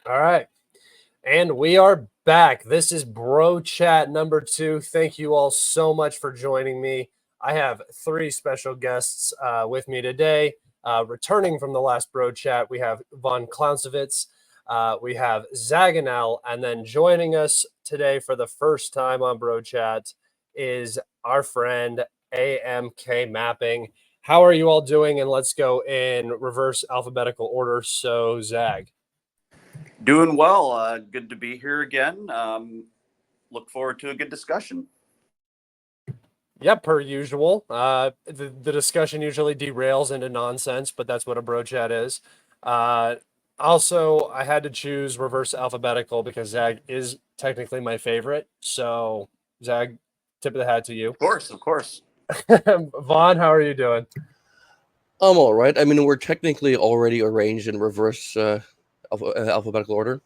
All right. And we are back. This is Bro Chat number 2. Thank you all so much for joining me. I have 3 special guests with me today. Returning from the last Bro Chat, we have Von Klaunsovitz, we have Zagonel, and then joining us today for the first time on Bro Chat is our friend AMK Mapping. How are you all doing? And let's go in reverse alphabetical order. So, Zag. Doing well. Good to be here again. Look forward to a good discussion. Yeah, per usual. The discussion usually derails into nonsense, but that's what a bro chat is. Also, I had to choose reverse alphabetical because Zag is technically my favorite. So, Zag, tip of the hat to you. Of course. Vaughn, how are you doing? I'm all right. I mean, we're technically already arranged in reverse alphabetical order,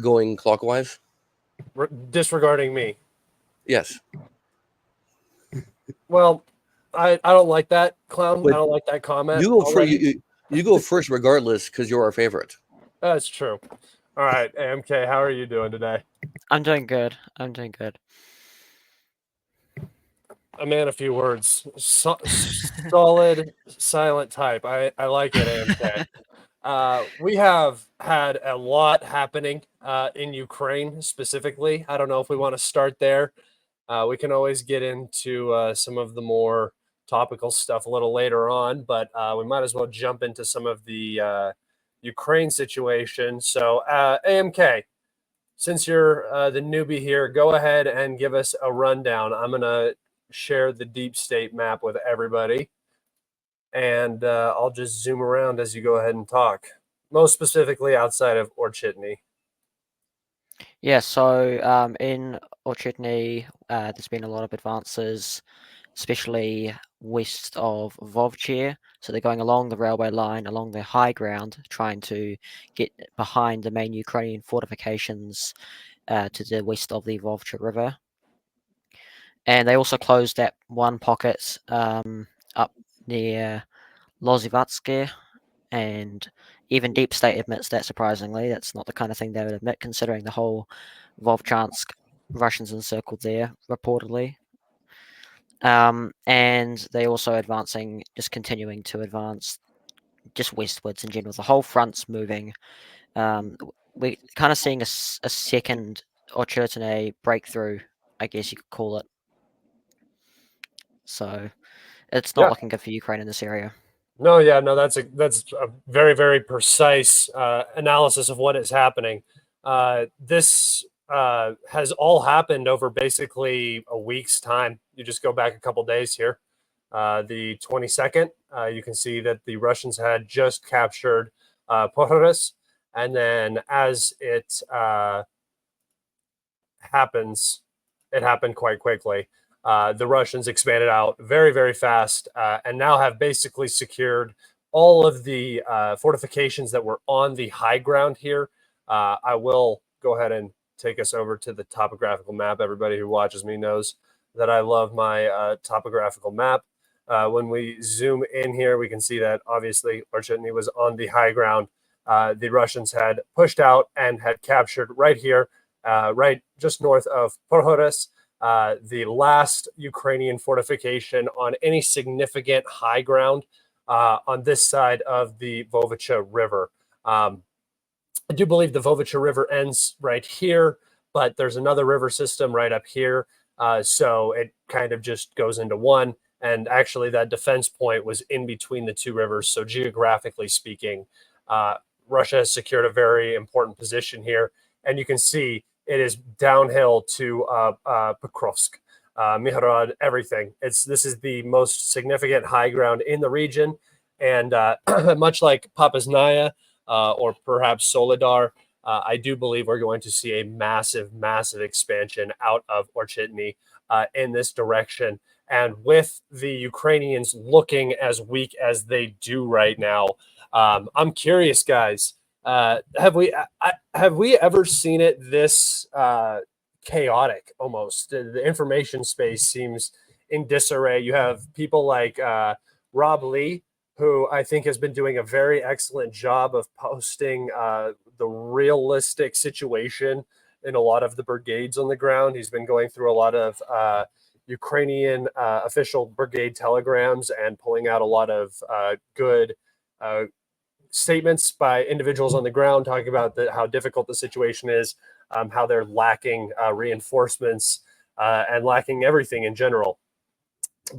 going clockwise. Disregarding me. Yes. Well, I don't like that, Clown. But I don't like that comment. You go first. You go first, regardless, because you're our favorite. That's true. All right, AMK, how are you doing today? I'm doing good. A man, a few words. Solid, silent type. I like it, AMK. We have had a lot happening in Ukraine specifically. I don't know if we want to start there. We can always get into some of the more topical stuff a little later on, but we might as well jump into some of the Ukraine situation. So, AMK, since you're the newbie here, go ahead and give us a rundown. I'm going to share the deep state map with everybody, and I'll just zoom around as you go ahead and talk, most specifically outside of Orchitny. Yeah, so in Orchitny, there's been a lot of advances, especially west of Vovche. So they're going along the railway line, along the high ground, trying to get behind the main Ukrainian fortifications to the west of the Vovche River. And they also closed that one pocket up near Lozivatske, and even Deep State admits that, surprisingly. That's not the kind of thing they would admit, considering the whole Vovchansk Russians encircled there, reportedly. And they also continuing to advance just westwards in general. The whole front's moving. We're kind of seeing a second Orchitny breakthrough, I guess you could call it. So it's not looking good for Ukraine in this area. No, that's a very, very precise analysis of what is happening. This has all happened over basically a week's time. You just go back a couple days here. The 22nd, you can see that the Russians had just captured Pohorus, and then as it happens, it happened quite quickly. The Russians expanded out very, very fast and now have basically secured all of the fortifications that were on the high ground here. I will go ahead and take us over to the topographical map. Everybody who watches me knows that I love my topographical map. When we zoom in here, we can see that obviously Orchitny was on the high ground. The Russians had pushed out and had captured right here, right just north of Pohorus. The last Ukrainian fortification on any significant high ground on this side of the Vovicha River. I do believe the Vovicha River ends right here, but there's another river system right up here. So it kind of just goes into one. And actually, that defense point was in between the two rivers. So geographically speaking, Russia has secured a very important position here. And you can see it is downhill to Pokrovsk, Mihrad, everything. This is the most significant high ground in the region. And much like Papasnaya or perhaps Solidar, I do believe we're going to see a massive, massive expansion out of Orchitny in this direction. And with the Ukrainians looking as weak as they do right now, I'm curious, guys. Have we ever seen it this chaotic? Almost, the information space seems in disarray. You have people like Rob Lee, who I think has been doing a very excellent job of posting the realistic situation in a lot of the brigades on the ground. He's been going through a lot of Ukrainian official brigade telegrams and pulling out a lot of good statements by individuals on the ground talking about how difficult the situation is, how they're lacking reinforcements and lacking everything in general.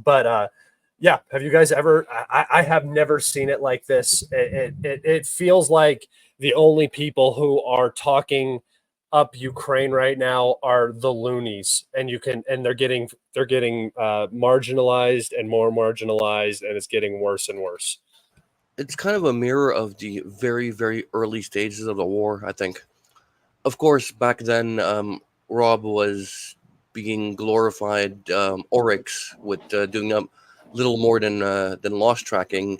But yeah, have you guys ever? I have never seen it like this. It feels like the only people who are talking up Ukraine right now are the loonies, and they're getting marginalized and more marginalized, and it's getting worse and worse. It's kind of a mirror of the very, very early stages of the war, I think. Of course, back then, Rob was being glorified Oryx with doing a little more than loss tracking.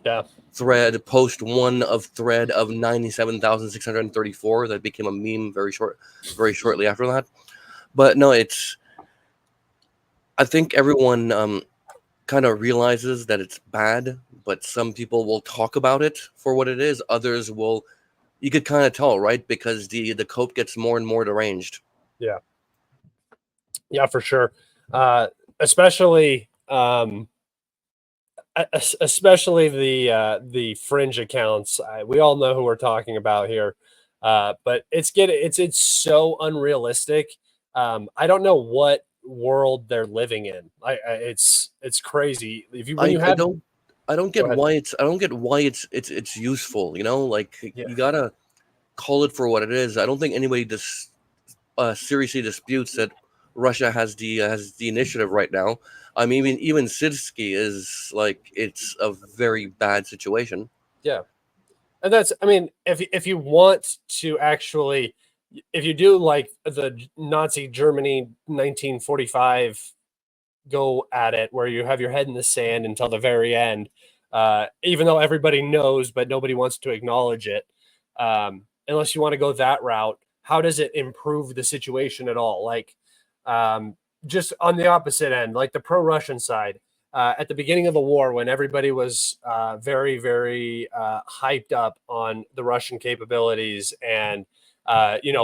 Yeah. Thread post one of thread of 97,634 that became a meme very shortly after that. But no, I think everyone kind of realizes that it's bad, but some people will talk about it for what it is. Others will, you could kind of tell, right? Because the cope gets more and more deranged. Yeah, for sure. Especially the fringe accounts. We all know who we're talking about here, but it's so unrealistic. I don't know what world they're living in. It's crazy. I don't get why it's useful. You know, like you gotta call it for what it is. I don't think anybody seriously disputes that Russia has the initiative right now. I mean, even Sidsky is like, it's a very bad situation. Yeah, and that's, I mean, if you want to actually, if you do like the Nazi Germany 1945 go at it, where you have your head in the sand until the very end, even though everybody knows, but nobody wants to acknowledge it. Unless you want to go that route, how does it improve the situation at all? Like, just on the opposite end, like the pro-Russian side, at the beginning of the war, when everybody was very, very hyped up on the Russian capabilities and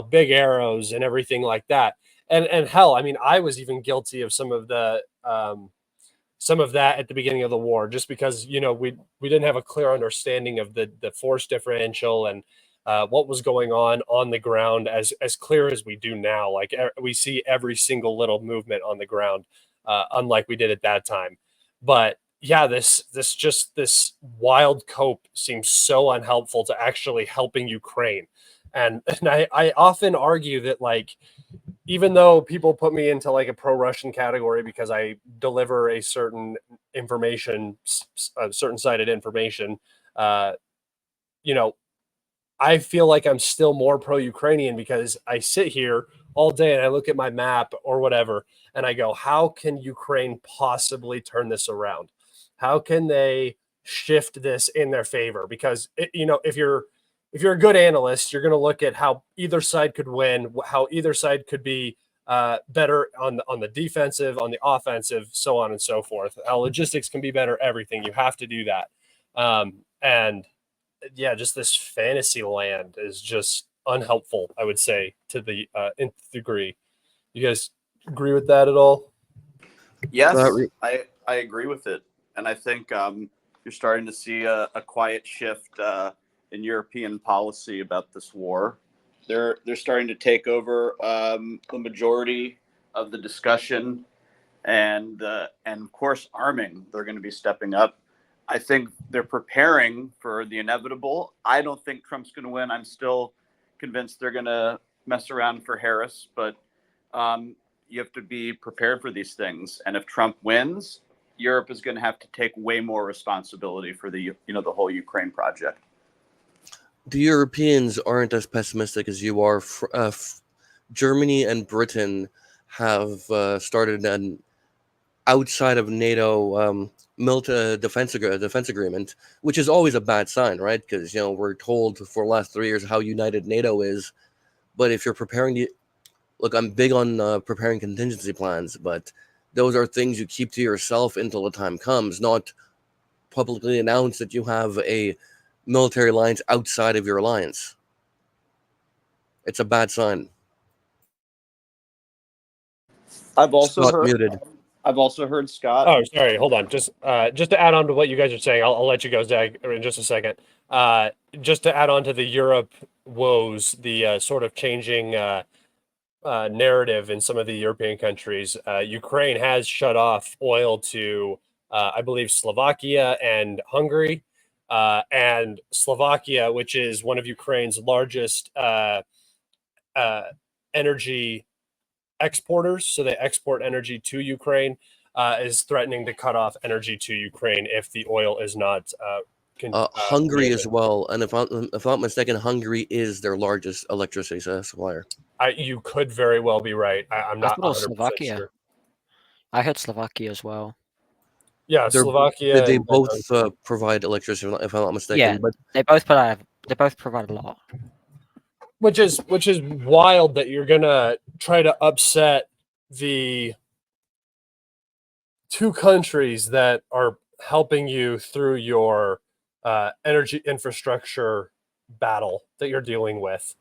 big arrows and everything like that, and hell, I mean, I was even guilty of some of that at the beginning of the war, just because we didn't have a clear understanding of the force differential and what was going on the ground as clear as we do now. Like, we see every single little movement on the ground, unlike we did at that time. But yeah, this wild cope seems so unhelpful to actually helping Ukraine. And I often argue that, like, even though people put me into like a pro-Russian category because I deliver a certain information, a certain sided information, I feel like I'm still more pro-Ukrainian because I sit here all day and I look at my map or whatever, and I go, how can Ukraine possibly turn this around? How can they shift this in their favor? Because if you're a good analyst, you're going to look at how either side could win, how either side could be better on the defensive, on the offensive, so on and so forth. How logistics can be better, everything. You have to do that. And yeah, just this fantasy land is just unhelpful, I would say, to the nth degree. You guys agree with that at all? Yes, I agree with it. And I think you're starting to see a quiet shift in European policy about this war. They're starting to take over the majority of the discussion, and of course arming. They're going to be stepping up. I think they're preparing for the inevitable. I don't think Trump's going to win. I'm still convinced they're going to mess around for Harris, but you have to be prepared for these things. And if Trump wins, Europe is going to have to take way more responsibility for the whole Ukraine project. The Europeans aren't as pessimistic as you are. Germany and Britain have started an outside of NATO defense agreement, which is always a bad sign, right? Because we're told for the last 3 years how united NATO is. But if you're preparing look, I'm big on preparing contingency plans, but those are things you keep to yourself until the time comes, not publicly announce that you have a military alliance outside of your alliance. It's a bad sign. I've also Scott heard. muted. I've also heard Scott. Oh, sorry. Hold on. Just to add on to what you guys are saying, I'll let you go, Zach, in just a second. Just to add on to the Europe woes, the sort of changing narrative in some of the European countries. Ukraine has shut off oil to, I believe, Slovakia and Hungary. And Slovakia, which is one of Ukraine's largest energy exporters, so they export energy to Ukraine, is threatening to cut off energy to Ukraine if the oil is not Hungary yielded. as well, and if I'm not mistaken, Hungary is their largest electricity supplier. You could very well be right. I'm not 100% Slovakia. sure. I heard Slovakia as well. Yeah, Slovakia. They both provide electricity, if I'm not mistaken. Yeah, but they both provide a lot. Which is wild that you're gonna try to upset the two countries that are helping you through your energy infrastructure battle that you're dealing with.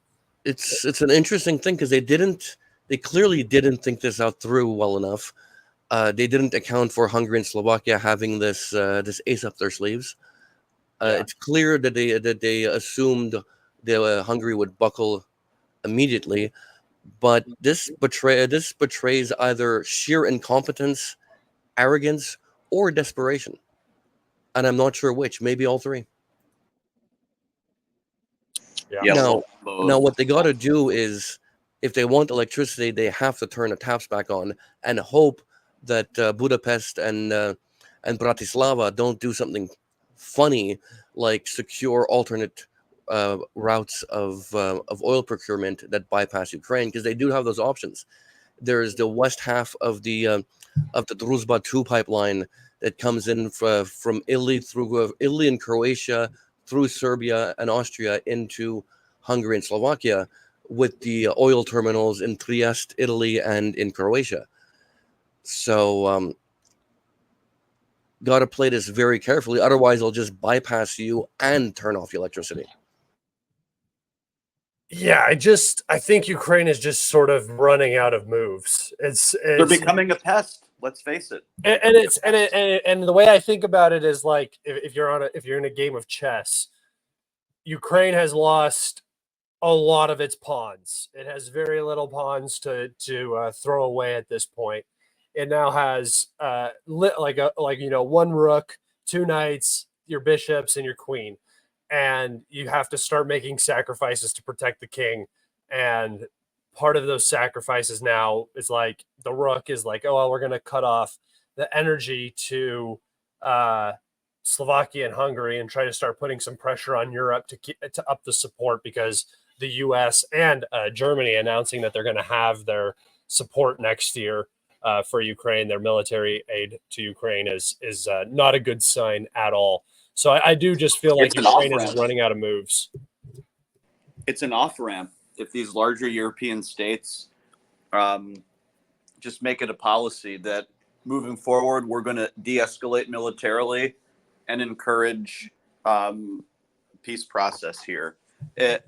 It's an interesting thing because they clearly didn't think this out through well enough. They didn't account for Hungary and Slovakia having this ace up their sleeves. It's clear that they assumed that Hungary would buckle immediately, but this betrays either sheer incompetence, arrogance, or desperation, and I'm not sure which. Maybe all three. Yeah. Now, what they got to do is, if they want electricity, they have to turn the taps back on and hope that Budapest and Bratislava don't do something funny like secure alternate routes of oil procurement that bypass Ukraine, because they do have those options. There's the west half of the Druzhba 2 pipeline that comes in from Italy through Italy and Croatia, through Serbia and Austria into Hungary and Slovakia, with the oil terminals in Trieste, Italy, and in Croatia. So got to play this very carefully. Otherwise, they'll just bypass you and turn off your electricity. Yeah, I think Ukraine is just sort of running out of moves. They're becoming a pest. Let's face it. And the way I think about it is like if you're in a game of chess, Ukraine has lost a lot of its pawns. It has very little pawns to throw away at this point. It now has one rook, two knights, your bishops, and your queen, and you have to start making sacrifices to protect the king. And part of those sacrifices now is like the rook is like, oh well, we're going to cut off the energy to Slovakia and Hungary and try to start putting some pressure on Europe to up the support, because the U.S. and Germany announcing that they're going to have their support next year for Ukraine, their military aid to Ukraine is not a good sign at all. So I do just feel like Ukraine is running out of moves. It's an off-ramp. If these larger European states just make it a policy that moving forward, we're going to de-escalate militarily and encourage peace process here. I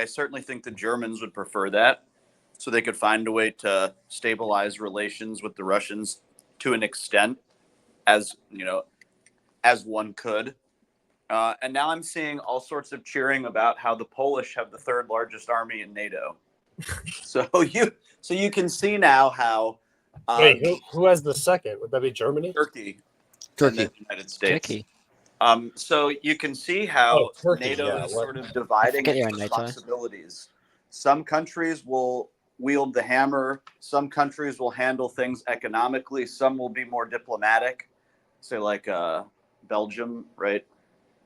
certainly think the Germans would prefer that, so they could find a way to stabilize relations with the Russians to an extent, as one could. And now I'm seeing all sorts of cheering about how the Polish have the third largest army in NATO. So you can see now how. Wait, who has the second? Would that be Germany? Turkey. And the United States. Turkey. So you can see how NATO is sort of dividing its responsibilities. Some countries will wield the hammer. Some countries will handle things economically. Some will be more diplomatic, say like Belgium, right?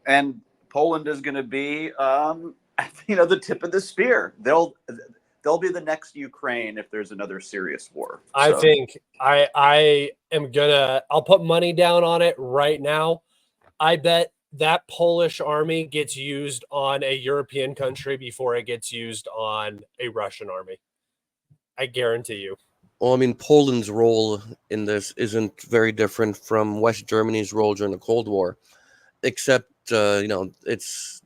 And Poland is going to be, the tip of the spear. They'll be the next Ukraine if there's another serious war. I think I'll put money down on it right now. I bet that Polish army gets used on a European country before it gets used on a Russian army. I guarantee you. Well, I mean, Poland's role in this isn't very different from West Germany's role during the Cold War, except it's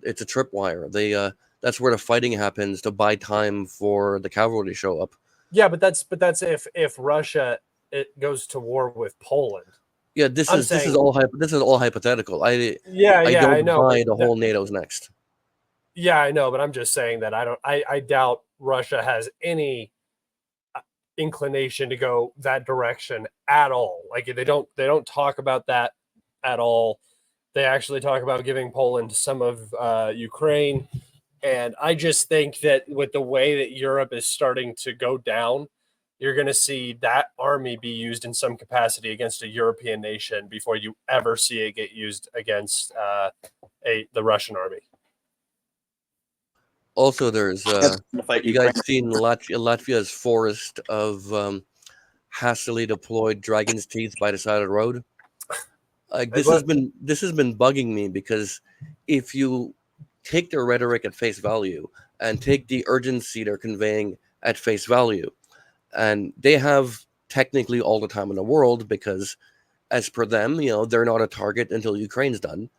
a tripwire. That's where the fighting happens to buy time for the cavalry to show up. Yeah, but that's if Russia it goes to war with Poland. Yeah, this I'm is saying this is all hypothetical. I I don't know, buy but the whole NATO's next. yeah, I know, but I'm just saying that I doubt Russia has any inclination to go that direction at all. Like they don't talk about that at all. They actually talk about giving Poland some of Ukraine, and I just think that with the way that Europe is starting to go down, you're going to see that army be used in some capacity against a European nation before you ever see it get used against the Russian army. Also, there's Fight you Ukraine. guys seen Latvia's forest of hastily deployed dragon's teeth by the side of the road? Like this has been bugging me, because if you take their rhetoric at face value and take the urgency they're conveying at face value, and they have technically all the time in the world, because as per them, they're not a target until Ukraine's done.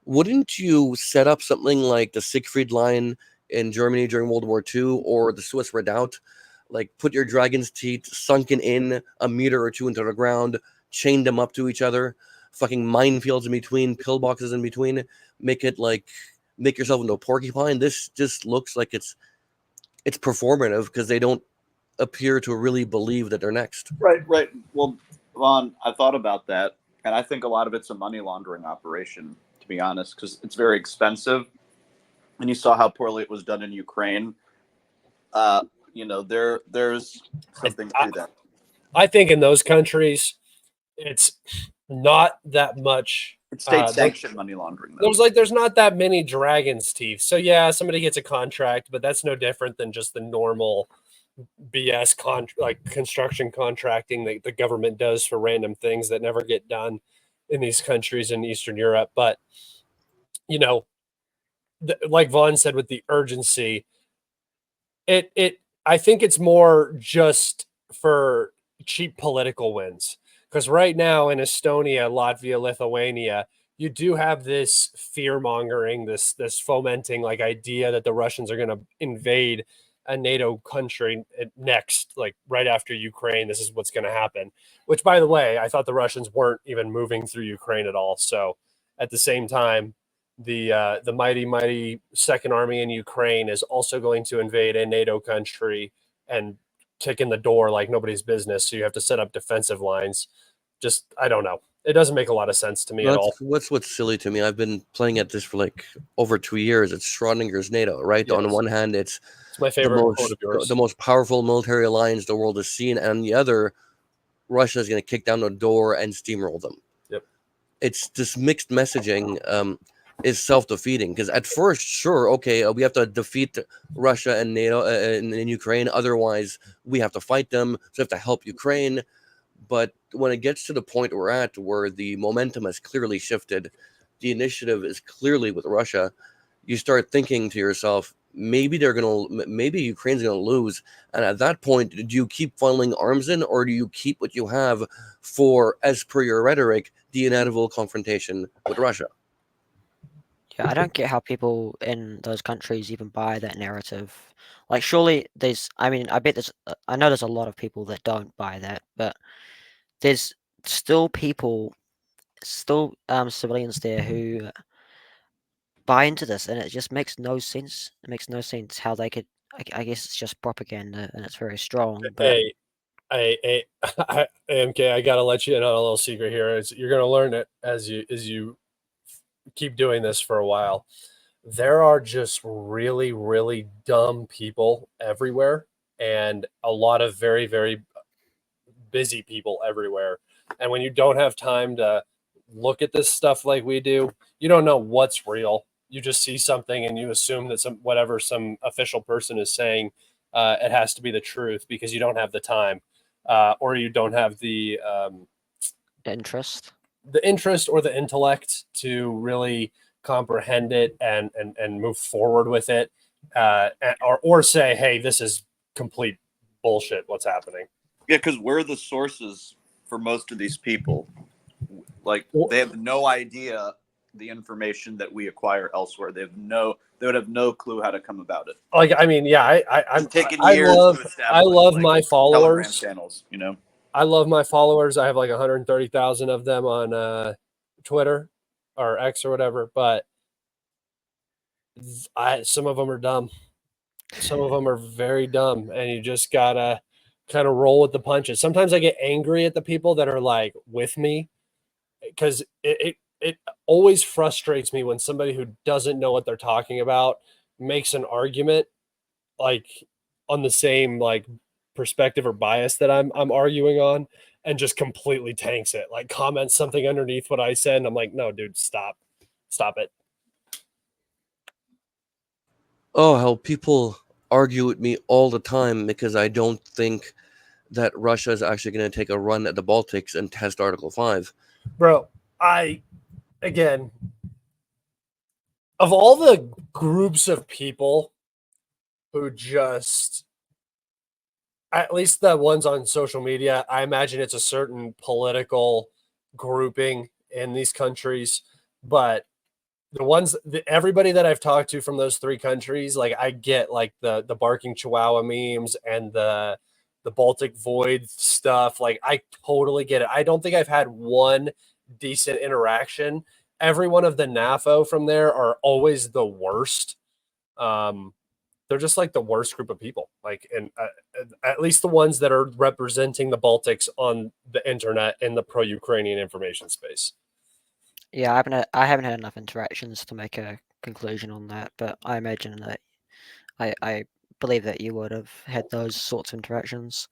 Wouldn't you set up something like the Siegfried Line in Germany during World War II, or the Swiss Redoubt? Like, put your dragon's teeth sunken in a meter or two into the ground, chain them up to each other, fucking minefields in between, pillboxes in between, make yourself into a porcupine. This just looks like it's performative, because they don't appear to really believe that they're next. Right. Well, Vaughn, I thought about that, and I think a lot of it's a money laundering operation, to be honest, because it's very expensive. And you saw how poorly it was done in Ukraine. There's something to that. I think in those countries, it's not that much. It's state sanctioned money laundering, though. There's not that many dragon's teeth. So yeah, somebody gets a contract, but that's no different than just the normal BS like construction contracting that the government does for random things that never get done in these countries in Eastern Europe. But like Vaughn said, with the urgency, I think it's more just for cheap political wins. Because right now in Estonia, Latvia, Lithuania, you do have this fear mongering, this fomenting like idea that the Russians are going to invade a NATO country next, like right after Ukraine. This is what's going to happen. Which, by the way, I thought the Russians weren't even moving through Ukraine at all. So at the same time, the mighty Second Army in Ukraine is also going to invade a NATO country and kick in the door like nobody's business. So you have to set up defensive lines. Just, I don't know. It doesn't make a lot of sense to me at all. What's silly to me. I've been playing at this for like over 2 years. It's Schrodinger's NATO, right? Yes. On one hand, it's my favorite quote of yours. The most powerful military alliance the world has seen, and on the other, Russia is going to kick down the door and steamroll them. Yep. It's this mixed messaging is self-defeating, because at first, sure, okay, we have to defeat Russia and NATO in Ukraine. Otherwise, we have to fight them. So we have to help Ukraine. But when it gets to the point we're at, where the momentum has clearly shifted, the initiative is clearly with Russia, you start thinking to yourself, maybe Ukraine's gonna lose. And at that point, do you keep funneling arms in, or do you keep what you have for, as per your rhetoric, the inevitable confrontation with Russia? Yeah, I don't get how people in those countries even buy that narrative. Like, surely I know there's a lot of people that don't buy that, but there's still civilians there who buy into this, and it just makes no sense. It makes no sense how they could. I guess it's just propaganda, and it's very strong. But AMK, I gotta let you in on a little secret here. You're gonna learn it as you keep doing this for a while. There are just really, really dumb people everywhere, and a lot of very, very busy people everywhere. And when you don't have time to look at this stuff like we do, you don't know what's real. You just see something and you assume that some official person is saying it has to be the truth, because you don't have the time, or you don't have the interest or the intellect to really comprehend it and move forward with it, or say, hey, this is complete bullshit, what's happening. Yeah, because we're the sources for most of these people. Like, they have no idea the information that we acquire elsewhere. They would have no clue how to come about it. Like, I mean, yeah, It's taken years to establish. I love like, my Telegram followers. channels. You know, I love my followers. I have like 130,000 of them on Twitter or X or whatever. But some of them are dumb. Some of them are very dumb, and you just gotta kind of roll with the punches. Sometimes I get angry at the people that are like with me, because it always frustrates me when somebody who doesn't know what they're talking about makes an argument like on the same like perspective or bias that I'm arguing on, and just completely tanks it. Like, comments something underneath what I said, and I'm like, no, dude, stop it. Oh, how people argue with me all the time because I don't think that Russia is actually going to take a run at the Baltics and test Article 5. Bro, again, of all the groups of people who just, at least the ones on social media, I imagine it's a certain political grouping in these countries, but everybody that I've talked to from those three countries, like, I get like the barking chihuahua memes and the Baltic Void stuff. Like, I totally get it. I don't think I've had one decent interaction. Every one of the NAFO from there are always the worst. They're just like the worst group of people. Like, and at least the ones that are representing the Baltics on the internet in the pro-Ukrainian information space. Yeah, I haven't had enough interactions to make a conclusion on that, but I imagine that I believe that you would have had those sorts of interactions.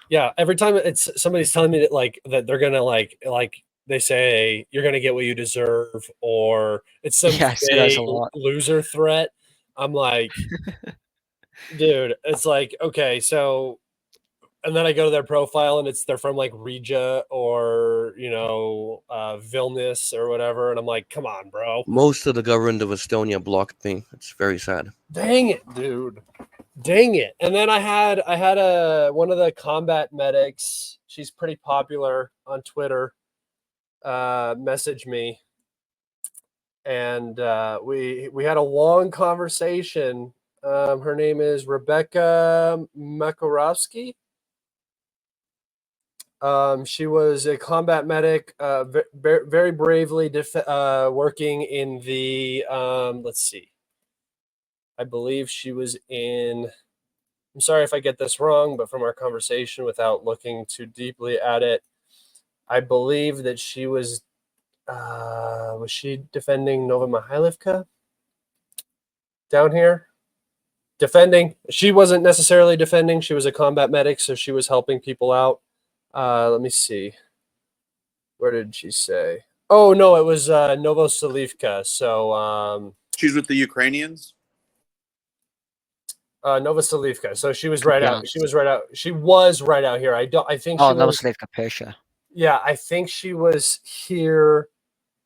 Yeah, every time it's somebody's telling me that that they're gonna like they say you're gonna get what you deserve, or it's some Yeah, I see those a fake lot. loser threat. I'm like, dude, it's like, okay, so, and then I go to their profile and they're from like Riga or Vilnius or whatever, and I'm like, come on, bro. Most of the government of Estonia blocked me. It's very sad. Dang it, dude. Dang it. And then I had one of the combat medics, she's pretty popular on Twitter, message me, and we had a long conversation. Her name is Rebecca Makarovsky. She was a combat medic, very bravely working in the let's see, I believe she was in, I'm sorry if I get this wrong, but from our conversation, without looking too deeply at it, I believe that she was she defending Novomihайлivka down here? Defending. She wasn't necessarily defending. She was a combat medic, so she was helping people out. Let me see. Where did she say? Oh, no, it was Novoselivka. So she's with the Ukrainians. Novoselivka. So she was right out. She was right out. She was right out here. I think she was. Novoselivka, Persia. Yeah, I think she was here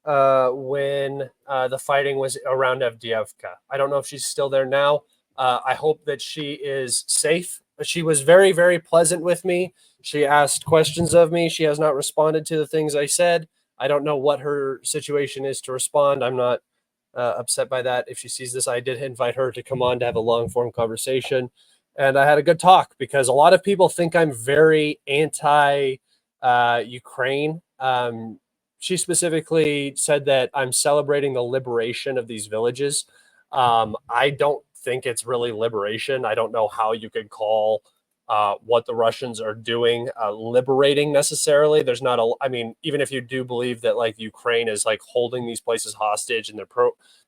when the fighting was around Avdiivka. I don't know if she's still there now. I hope that she is safe. She was very, very pleasant with me. She asked questions of me. She has not responded to the things I said. I don't know what her situation is to respond. I'm not upset by that. If she sees this, I did invite her to come on to have a long form conversation. And I had a good talk, because a lot of people think I'm very anti Ukraine. She specifically said that I'm celebrating the liberation of these villages. I don't think it's really liberation. I don't know how you could call what the Russians are doing liberating necessarily. There's not a, I mean, even if you do believe that like Ukraine is like holding these places hostage and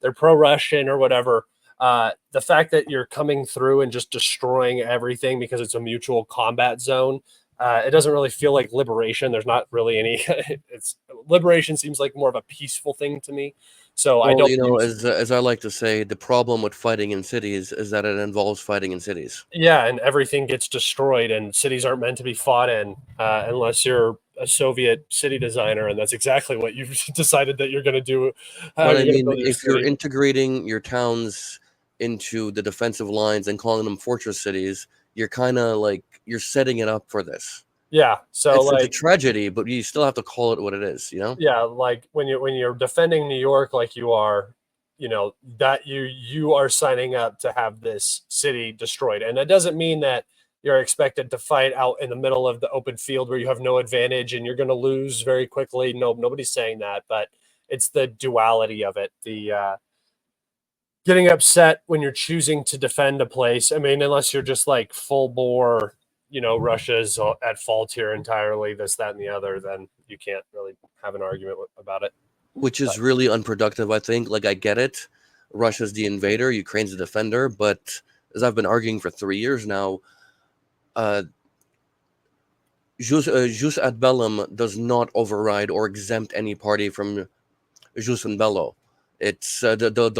they're pro-Russian or whatever, the fact that you're coming through and just destroying everything because it's a mutual combat zone, it doesn't really feel like liberation. There's not really any. It's liberation seems like more of a peaceful thing to me. So I don't. As I like to say, the problem with fighting in cities is that it involves fighting in cities. Yeah, and everything gets destroyed, and cities aren't meant to be fought in unless you're a Soviet city designer, and that's exactly what you've decided that you're going to do. But I mean, if you're integrating your towns into the defensive lines and calling them fortress cities, you're kind of like, you're setting it up for this. Yeah. So It's a like, tragedy, but you still have to call it what it is, you know? yeah, like when you're defending New York like you are, you know, that you are signing up to have this city destroyed. And that doesn't mean that you're expected to fight out in the middle of the open field where you have no advantage and you're going to lose very quickly. No, nobody's saying that, but it's the duality of it. The getting upset when you're choosing to defend a place. I mean, unless you're just like full bore, you know, Russia's at fault here entirely, this, that, and the other, then you can't really have an argument about it. Which is really unproductive, I think. Like, I get it. Russia's the invader, Ukraine's the defender, but as I've been arguing for 3 years now, jus ad bellum does not override or exempt any party from jus in bello. It's the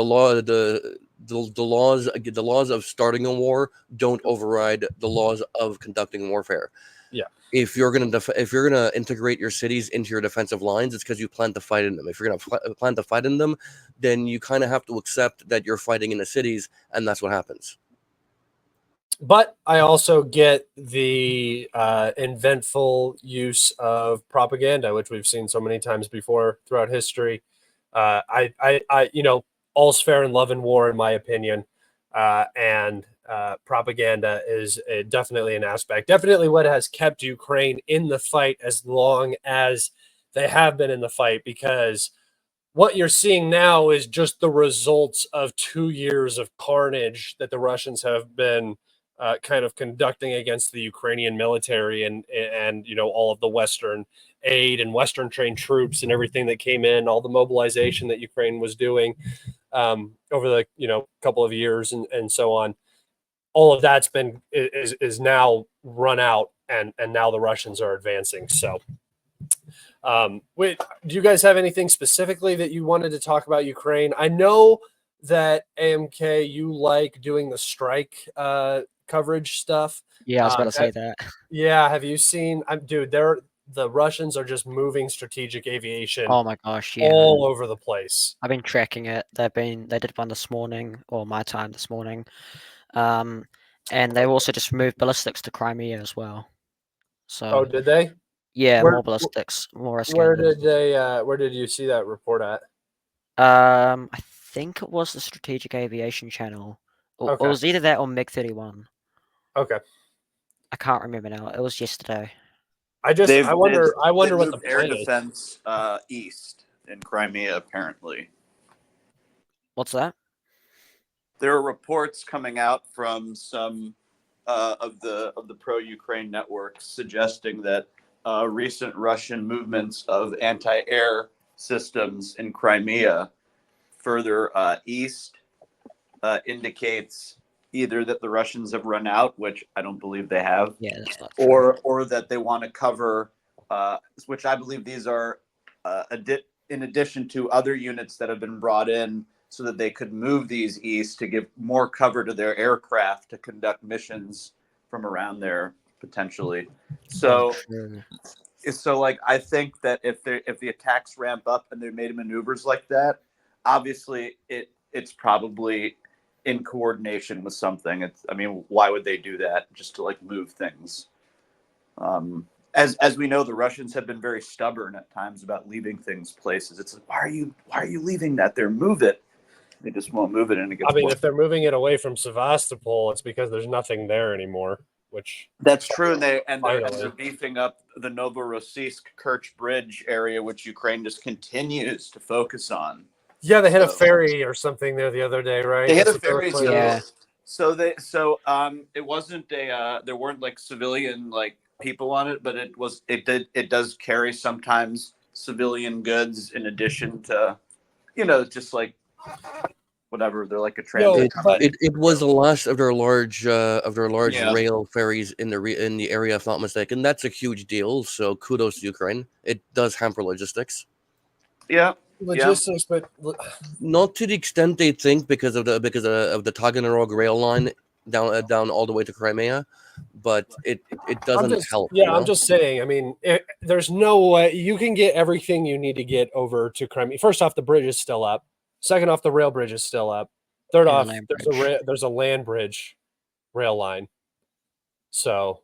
laws of starting a war don't override the laws of conducting warfare. Yeah. If you're gonna integrate your cities into your defensive lines, it's because you plan to fight in them. If you're gonna plan to fight in them, then you kind of have to accept that you're fighting in the cities, and that's what happens. But I also get the inventful use of propaganda, which we've seen so many times before throughout history. You know, all's fair in love and war, in my opinion, and propaganda is definitely an aspect. Definitely, what has kept Ukraine in the fight as long as they have been in the fight, because what you're seeing now is just the results of 2 years of carnage that the Russians have been kind of conducting against the Ukrainian military and you know, all of the Western aid and Western trained troops and everything that came in, all the mobilization that Ukraine was doing over the, you know, couple of years and so on. All of that's been is now run out, and now the Russians are advancing. So wait, do you guys have anything specifically that you wanted to talk about Ukraine? I know that AMK, you like doing the strike coverage stuff. Yeah, I was about to say that. Yeah, have you seen? Dude, the Russians are just moving strategic aviation Oh my gosh, yeah. all over the place. I've been tracking it. They did one this morning, or my time this morning. And they also just moved ballistics to Crimea as well. So Oh, did they? yeah, Where- more ballistics, more Where Iskander. did they? Where did you see that report at? I think it was the Strategic Aviation Channel. Or Okay. it was either that or MiG-31. Okay. I can't remember now. It was yesterday. I wonder they've what the moved air plan is. defense east in Crimea. Apparently, What's that? there are reports coming out from some of the pro-Ukraine networks suggesting that recent Russian movements of anti-air systems in Crimea further east indicates either that the Russians have run out, which I don't believe they have, Yeah, that's not true. or that they want to cover, which I believe these are in addition to other units that have been brought in so that they could move these east to give more cover to their aircraft to conduct missions from around there potentially. So, like, I think that if the attacks ramp up and they made maneuvers like that, obviously it's probably in coordination with something. I mean, why would they do that? Just to like move things. As we know, the Russians have been very stubborn at times about leaving things places. It's like, why are you leaving that there? Move it. They just won't move it, and it gets. I mean, if they're moving it away from Sevastopol, it's because there's nothing there anymore. Which that's true, and they're beefing up the Novorossiysk-Kerch Bridge area, which Ukraine just continues to focus on. Yeah, they hit a ferry or something there the other day, right? They hit a ferry. Yeah. So it wasn't there weren't like civilian like people on it, but it does carry sometimes civilian goods in addition to, you know, just like whatever, they're like a transit. It was the last of their large Yeah. rail ferries in the area, if not mistaken. That's a huge deal. So kudos to Ukraine. It does hamper logistics. Yeah. Logistics, but not to the extent they think because of the Taganrog rail line down all the way to Crimea, but it doesn't help. Yeah, you know? I'm just saying. I mean, there's no way you can get everything you need to get over to Crimea. First off, the bridge is still up. Second off, the rail bridge is still up. Third off, there's a land bridge rail line. So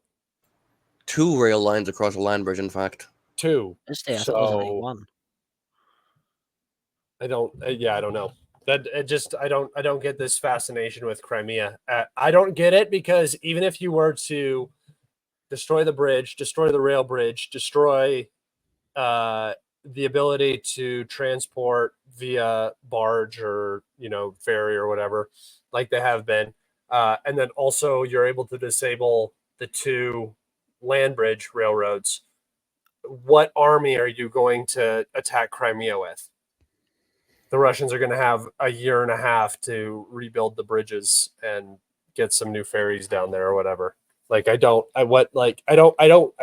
2 rail lines across a land bridge, in fact. 2. I thought it was only 1. I don't. I don't know. That it just I don't get this fascination with Crimea. I don't get it because even if you were to destroy the bridge, destroy the rail bridge, destroy the ability to transport via barge or ferry or whatever, like they have been, and then also you're able to disable the 2 land bridge railroads. What army are you going to attack Crimea with? The Russians are going to have a year and a half to rebuild the bridges and get some new ferries down there or whatever. Like I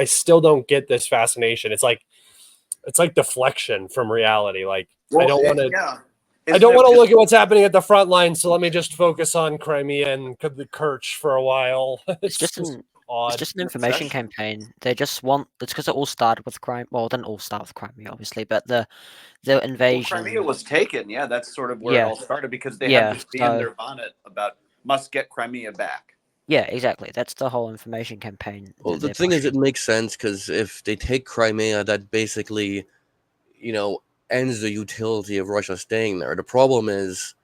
still don't get this fascination. It's like deflection from reality. Like I don't want to. Yeah. I don't want to look at what's happening at the front line. So let me just focus on Crimea and the Kerch for a while. It's just an information campaign. They just want. It's because it all started with Crimea. Well, it didn't all start with Crimea, obviously, but the invasion. Crimea was taken. Yeah, that's sort of where it all started because they have this bee in their bonnet about must get Crimea back. Yeah, exactly. That's the whole information campaign. Well, the thing is, it makes sense because if they take Crimea, that basically, ends the utility of Russia staying there. The problem is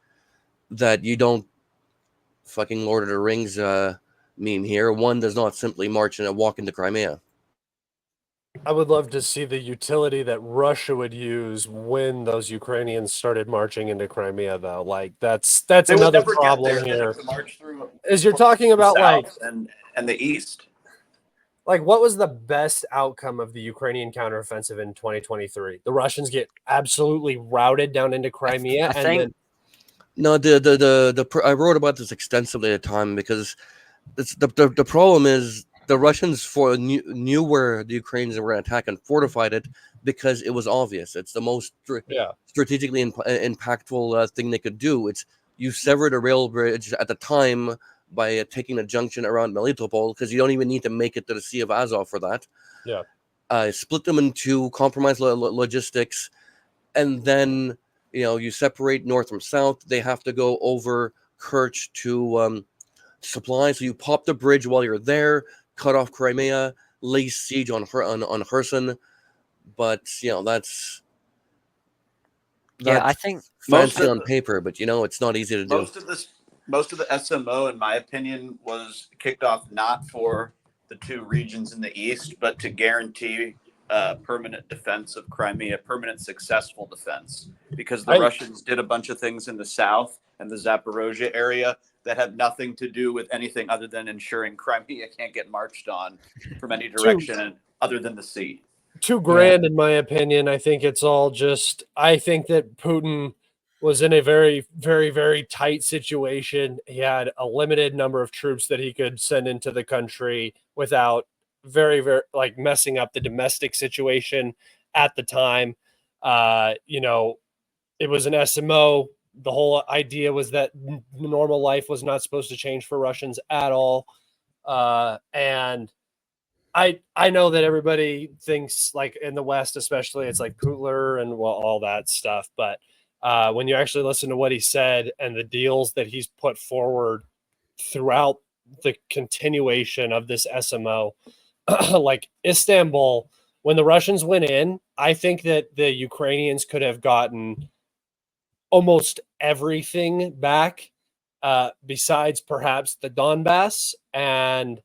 that you don't fucking Lord of the Rings meme here. One does not simply march and walk into Crimea. I would love to see the utility that Russia would use when those Ukrainians started marching into Crimea, though. Like that's another problem here. Is you're talking about and the east. Like, what was the best outcome of the Ukrainian counteroffensive in 2023? The Russians get absolutely routed down into Crimea, No, I wrote about this extensively at the time because the problem is the Russians knew where the Ukrainians were going to attack and fortified it because it was obvious. It's the most strategically impactful thing they could do. You severed a rail bridge at the time by taking a junction around Melitopol because you don't even need to make it to the Sea of Azov for that. Yeah. Split them in 2, compromise logistics, and then you separate north from south. They have to go over Kerch to supply. So you pop the bridge while you're there, cut off Crimea, lay siege on Kherson. But that's I think fancy on paper, but it's not easy to do. Most of the SMO, in my opinion, was kicked off not for the 2 regions in the east, but to guarantee permanent defense of Crimea, permanent successful defense, because the Russians did a bunch of things in the south and the Zaporozhye area that had nothing to do with anything other than ensuring Crimea can't get marched on from any direction other than the sea. $2 grand, in my opinion. I think it's all just. I think that Putin was in a very, very, very tight situation. He had a limited number of troops that he could send into the country without very, very messing up the domestic situation at the time. It was an SMO. The whole idea was that normal life was not supposed to change for Russians at all. And I know that everybody thinks, like in the West, especially, it's like Putler and all that stuff. But when you actually listen to what he said and the deals that he's put forward throughout the continuation of this SMO, like Istanbul, when the Russians went in, I think that the Ukrainians could have gotten almost everything back besides perhaps the Donbass and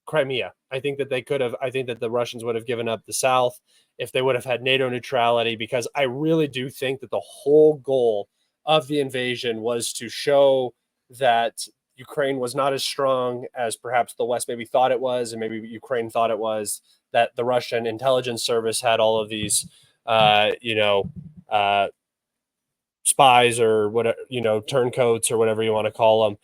Crimea. I think that the Russians would have given up the South if they would have had NATO neutrality, because I really do think that the whole goal of the invasion was to show that Ukraine was not as strong as perhaps the West maybe thought it was, and maybe Ukraine thought it was, that the Russian intelligence service had all of these, spies or whatever, turncoats or whatever you want to call them,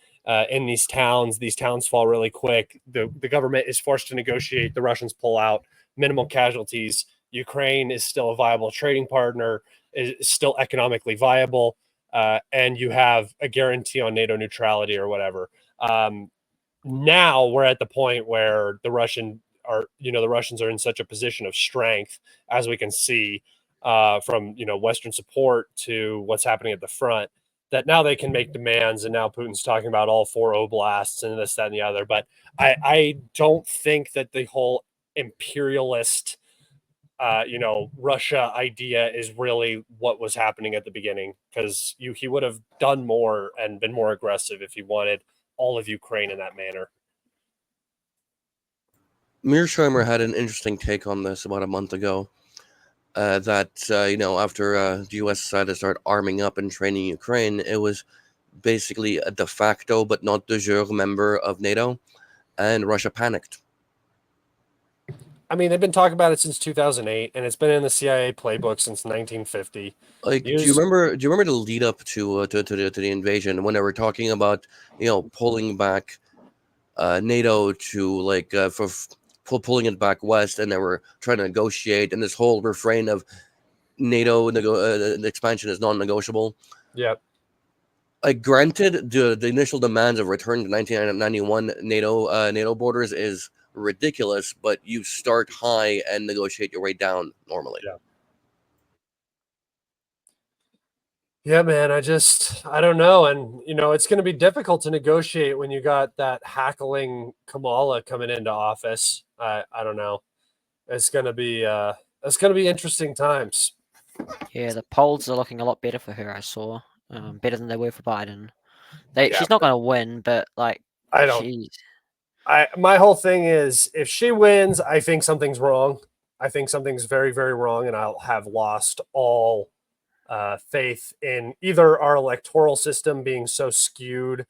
in these towns. These towns fall really quick. The government is forced to negotiate. The Russians pull out, minimal casualties. Ukraine is still a viable trading partner, is still economically viable, and you have a guarantee on NATO neutrality or whatever. Now we're at the point where the Russians are in such a position of strength, as we can see from Western support to what's happening at the front, that now they can make demands. And now Putin's talking about all 4 oblasts and this, that, and the other. But I don't think that the whole imperialist, Russia idea is really what was happening at the beginning, because he would have done more and been more aggressive if he wanted all of Ukraine in that manner. Mearsheimer had an interesting take on this about a month ago. That after the U.S. decided to start arming up and training Ukraine, it was basically a de facto but not de jure member of NATO, and Russia panicked. I mean, they've been talking about it since 2008, and it's been in the CIA playbook since 1950. Like, do you remember the lead up to the invasion, when they were talking about pulling back NATO to pulling it back west, and they were trying to negotiate, and this whole refrain of NATO expansion is non-negotiable. Yep. Like, granted, the initial demands of return to 1991 NATO borders is ridiculous, but you start high and negotiate your way down normally. Yeah. Yeah, man, I don't know. And, it's going to be difficult to negotiate when you got that hackling Kamala coming into office. I don't know. It's going to be interesting times. Yeah, the polls are looking a lot better for her, I saw. Better than they were for Biden. She's not going to win, but my whole thing is, if she wins, I think something's wrong. I think something's very, very wrong, and I'll have lost all faith in either our electoral system being so skewed,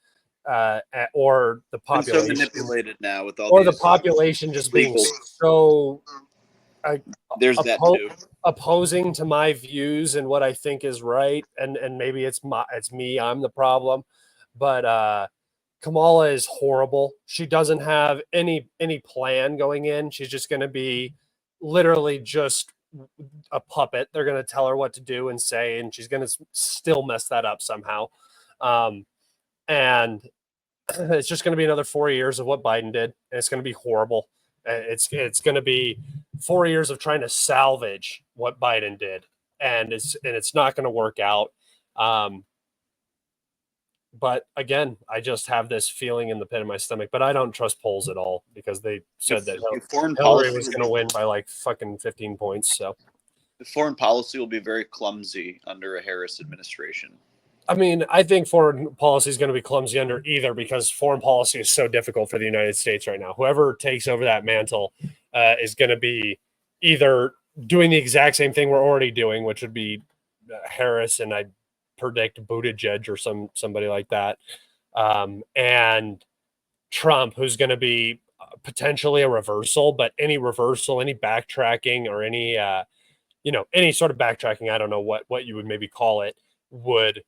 or the population so manipulated now with all, or the population just being so. There's that too. Opposing to my views and what I think is right, and maybe it's me, I'm the problem, but Kamala is horrible. She doesn't have any plan going in. She's just going to be literally just a puppet. They're going to tell her what to do and say, and she's going to still mess that up somehow. And it's just going to be another 4 years of what Biden did, and it's going to be horrible. It's going to be 4 years of trying to salvage what Biden did, and it's not going to work out. But again, I just have this feeling in the pit of my stomach. But I don't trust polls at all, because they said that Hillary was going to win by like fucking 15 points. So the foreign policy will be very clumsy under a Harris administration. I mean, I think foreign policy is going to be clumsy under either, because foreign policy is so difficult for the United States right now. Whoever takes over that mantle is going to be either doing the exact same thing we're already doing, which would be Harris, and I predict Buttigieg or somebody like that, and Trump, who's going to be potentially a reversal. But any reversal, any backtracking, or any any sort of backtracking, I don't know what you would maybe call it, would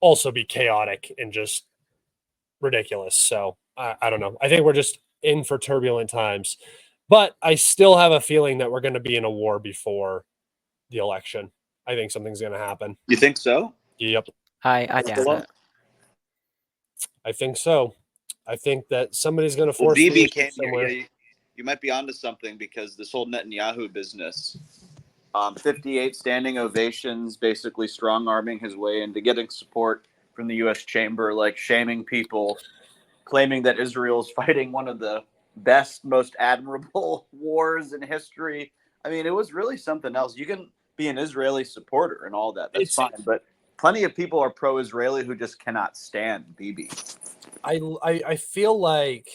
also be chaotic and just ridiculous. So I don't know. I think we're just in for turbulent times, but I still have a feeling that we're going to be in a war before the election. I think something's going to happen. You think so? Yep. I doubt it. I think so. I think that somebody's going to force BB came here. You might be onto something, because this whole Netanyahu business, 58 standing ovations, basically strong-arming his way into getting support from the U.S. chamber, like shaming people, claiming that Israel's fighting one of the best, most admirable wars in history. I mean, it was really something else. You can be an Israeli supporter and all that. That's fine. But plenty of people are pro-Israeli who just cannot stand Bibi. I feel like,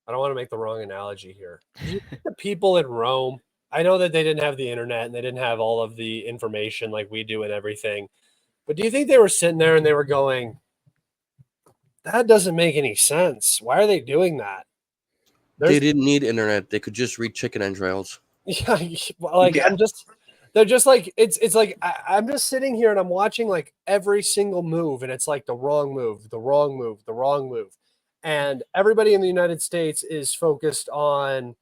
I don't want to make the wrong analogy here. The people in Rome, I know that they didn't have the internet and they didn't have all of the information like we do and everything. But do you think they were sitting there and they were going, that doesn't make any sense? Why are they doing that? They didn't need internet. They could just read chicken entrails. Yeah, like yeah. They're just like, it's like, I'm just sitting here and I'm watching like every single move, and it's like the wrong move, the wrong move, the wrong move. And everybody in the United States is focused on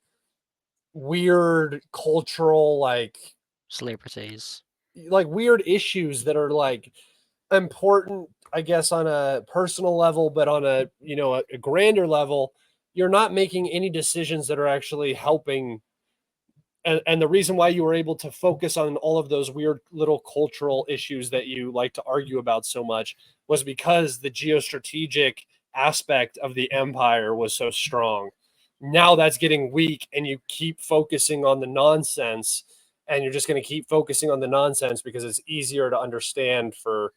weird cultural, like celebrities, like weird issues that are like important, I guess, on a personal level, but on a, a grander level, you're not making any decisions that are actually helping. And the reason why you were able to focus on all of those weird little cultural issues that you like to argue about so much was because the geostrategic aspect of the empire was so strong. Now that's getting weak, and you keep focusing on the nonsense, and you're just going to keep focusing on the nonsense because it's easier to understand for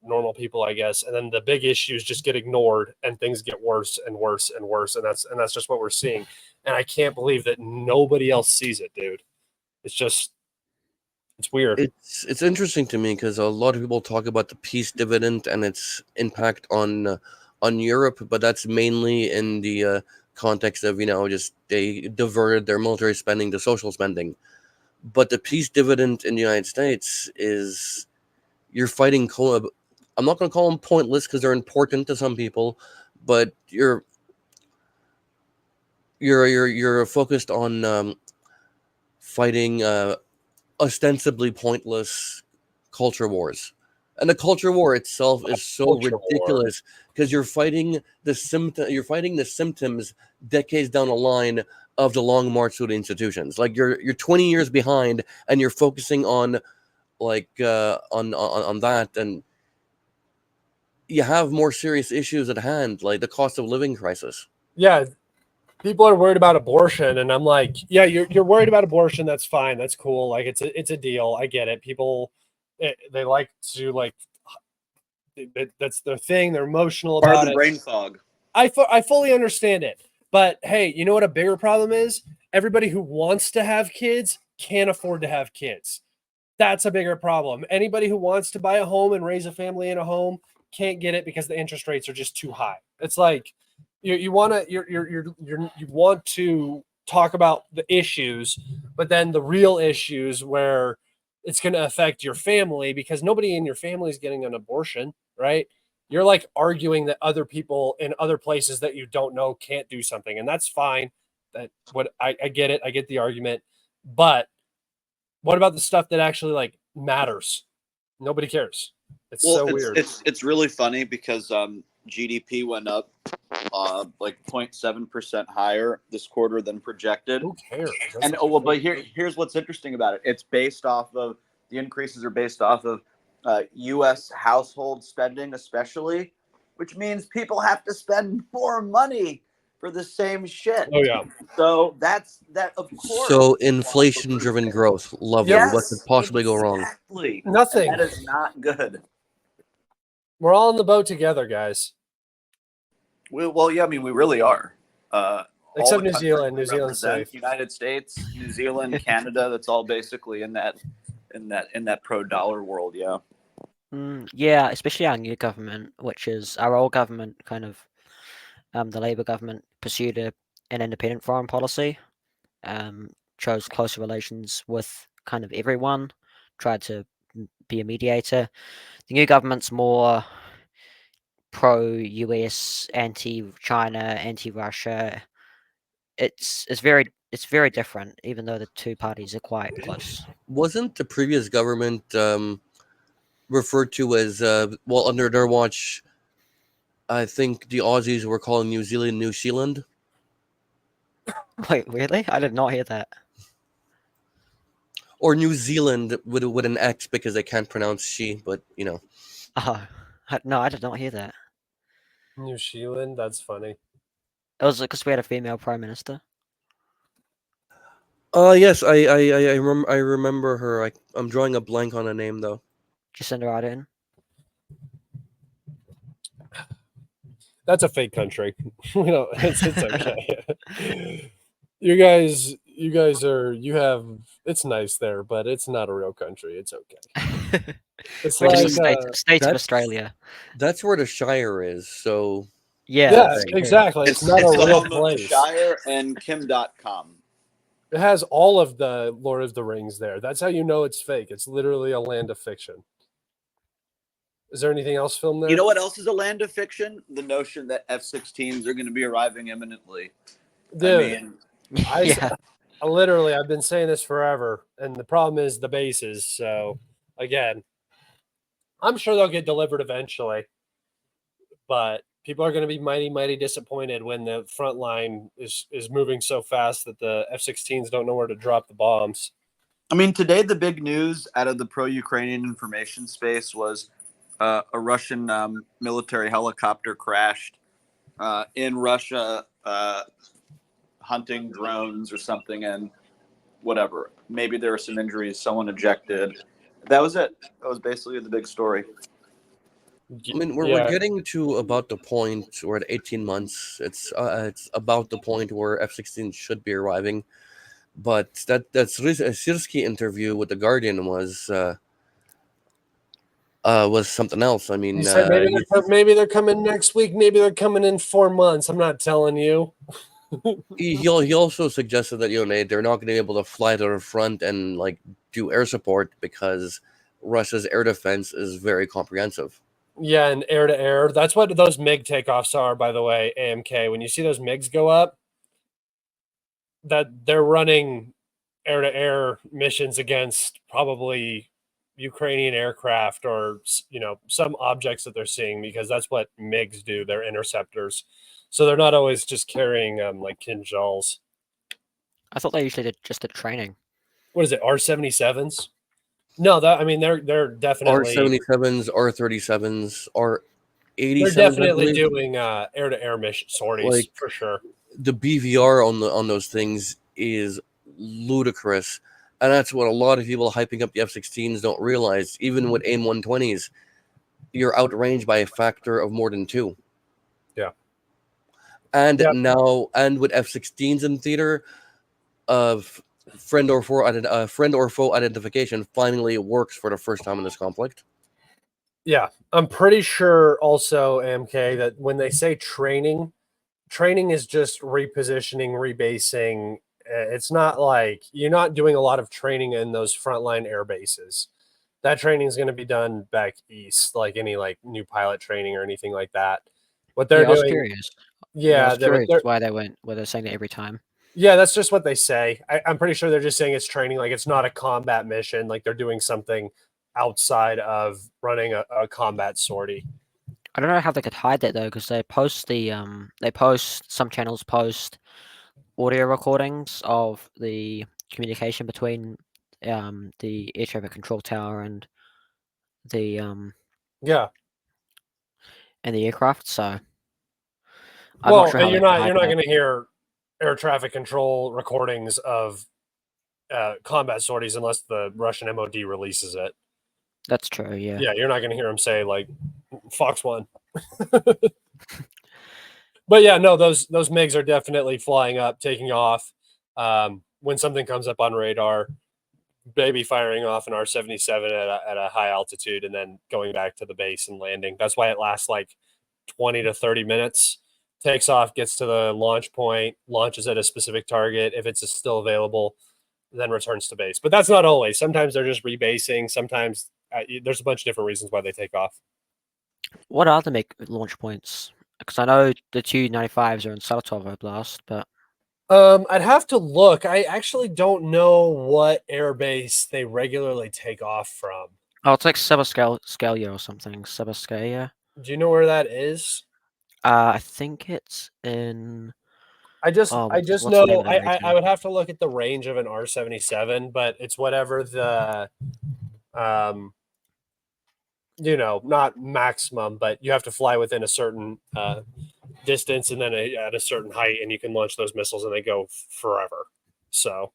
normal people, I guess. And then the big issues just get ignored, and things get worse and worse and worse. And that's just what we're seeing. And I can't believe that nobody else sees it, dude. It's weird. It's interesting to me because a lot of people talk about the peace dividend and its impact on Europe, but that's mainly in the context of just they diverted their military spending to social spending. But the peace dividend in the United States is you're fighting. I'm not going to call them pointless because they're important to some people, but you're focused on fighting ostensibly pointless culture wars. And the culture war itself is so ridiculous because you're fighting the symptoms decades down the line of the long march through the institutions. Like you're 20 years behind, and you're focusing on on that, and you have more serious issues at hand, like the cost of living crisis. Yeah, people are worried about abortion, and I'm like, yeah, you're worried about abortion. That's fine. That's cool. Like it's a deal. I get it. People, they like to that's their thing. They're emotional about Part of the it. brain fog. I fully understand it, but hey, you know what a bigger problem is? Everybody who wants to have kids can't afford to have kids. That's a bigger problem. Anybody who wants to buy a home and raise a family in a home can't get it because the interest rates are just too high. It's like you want to talk about the issues, but then the real issues where it's going to affect your family, because nobody in your family is getting an abortion, right? You're like arguing that other people in other places that you don't know can't do something, and that's fine. I get it. I get the argument, but what about the stuff that actually like matters? Nobody cares. It's so weird. It's really funny because GDP went up like 0.7% higher this quarter than projected. Who cares? But here's what's interesting about it. It's based off of the increases are based off of U.S. household spending, especially, which means people have to spend more money for the same shit. Oh yeah. So that's that. Of course. So inflation-driven growth. Lovely. Yes, what could possibly go wrong? Exactly. Nothing. And that is not good. We're all in the boat together, guys. Well, yeah. I mean, we really are. Except New Zealand. New Zealand's safe. United States, New Zealand, Canada. That's all basically in that pro-dollar world. Yeah. Yeah, especially our new government, which is our old government, kind of the Labour government pursued an independent foreign policy, chose closer relations with kind of everyone, tried to be a mediator. The new government's more pro-US, anti-China, anti-Russia. It's very different, even though the two parties are quite close. Wasn't the previous government referred to as under their watch? I think the Aussies were calling New Zealand New Zealand. Wait, really? I did not hear that. Or New Zealand with an X because they can't pronounce she, but you know. No, I did not hear that. New Zealand, that's funny. It was because we had a female prime minister. Yes, I remember her. I'm drawing a blank on a name though. Jacinda Ardern. That's a fake country. It's okay. You guys it's nice there, but it's not a real country. It's okay. It's like states of Australia. That's where the Shire is. So yes, exactly. It's not a real place. Shire and Kim.com. It has all of the Lord of the Rings there. That's how you know it's fake. It's literally a land of fiction. Is there anything else filmed there? You know what else is a land of fiction? The notion that F-16s are going to be arriving imminently. Dude, I've been saying this forever, and the problem is the bases. So, again, I'm sure they'll get delivered eventually, but people are going to be mighty, mighty disappointed when the front line is moving so fast that the F-16s don't know where to drop the bombs. I mean, today the big news out of the pro-Ukrainian information space was a Russian military helicopter crashed in Russia, hunting drones or something, and whatever. Maybe there were some injuries. Someone ejected. That was it. That was basically the big story. I mean, we're getting to about the point. We're at 18 months. It's about the point where F-16 should be arriving. But that Sirski interview with the Guardian was something else. I mean, he said maybe they're coming next week. Maybe they're coming in 4 months. I'm not telling you. he also suggested that they're not going to be able to fly to the front and like do air support because Russia's air defense is very comprehensive. Yeah, and air to air. That's what those MiG takeoffs are, by the way, AMK. When you see those MiGs go up, that they're running air to air missions against probably Ukrainian aircraft or some objects that they're seeing, because that's what MiGs do. They're interceptors. So they're not always just carrying like Kinjals. I thought they usually just did training. What is it, R-77s? No, they're definitely R-77s, R-37s, R-87s. They're definitely doing air-to-air mission sorties for sure. The BVR on those things is ludicrous, and that's what a lot of people hyping up the F-16s don't realize. Even with AIM-120s, you're outranged by a factor of more than 2. Yeah. And now, and with F-16s in theater, of friend or foe identification finally works for the first time in this conflict. Yeah, I'm pretty sure also, AMK, that when they say training is just repositioning, rebasing. It's not like you're not doing a lot of training in those frontline air bases. That training is going to be done back east, like any like new pilot training or anything like that. What they're doing. I was curious. Yeah, I was curious why they're saying it every time. Yeah, that's just what they say. I'm pretty sure they're just saying it's training, like it's not a combat mission, like they're doing something outside of running a combat sortie. I don't know how they could hide that though, because some channels post audio recordings of the communication between the air traffic control tower and the and the aircraft. So I'm not sure how you're not going to hear air traffic control recordings of combat sorties unless the Russian MOD releases it. That's true. Yeah. Yeah, you're not going to hear them say like Fox 1. But yeah, no, those MiGs are definitely flying up, taking off. When something comes up on radar, maybe firing off an R-77 at a high altitude and then going back to the base and landing. That's why it lasts like 20 to 30 minutes. Takes off, gets to the launch point, launches at a specific target. If it's still available, then returns to base. But that's not always. Sometimes they're just rebasing. Sometimes there's a bunch of different reasons why they take off. What are the launch points? Because I know the Tu-95s are in Saratov Oblast, but I'd have to look. I actually don't know what airbase they regularly take off from. Oh, it's like Sebaskalia or something. Sebaskalia. Do you know where that is? I think it's in. I just know. I would have to look at the range of an R-77, but it's whatever the, not maximum, but you have to fly within a certain distance and then at a certain height, and you can launch those missiles and they go forever. So,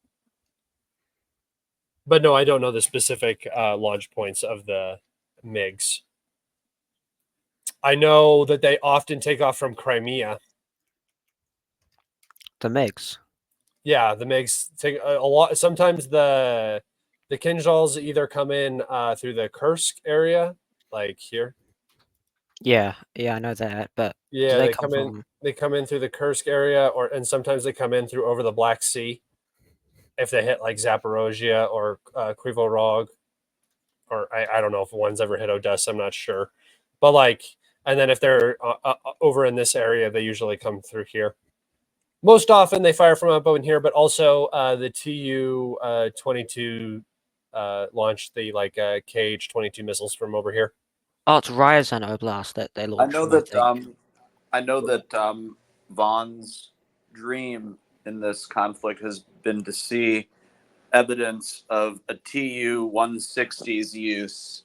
but no, I don't know the specific launch points of the MiGs. I know that they often take off from Crimea. The MiGs. Yeah, the MiGs take a lot. Sometimes the Kinjals either come in through the Kursk area, like here. Yeah, I know that, but yeah, they come in. They come in through the Kursk area, and sometimes they come in through over the Black Sea. If they hit like Zaporozhye or Krivorog, or I don't know if one's ever hit Odessa, I'm not sure, but like, and then if they're over in this area, they usually come through here. Most often they fire from up in here, but also the Tu-22 launched the KH-22 missiles from over here. Oh, it's Ryazan Oblast that they launched. I know that Vaughn's dream in this conflict has been to see evidence of a Tu-160's use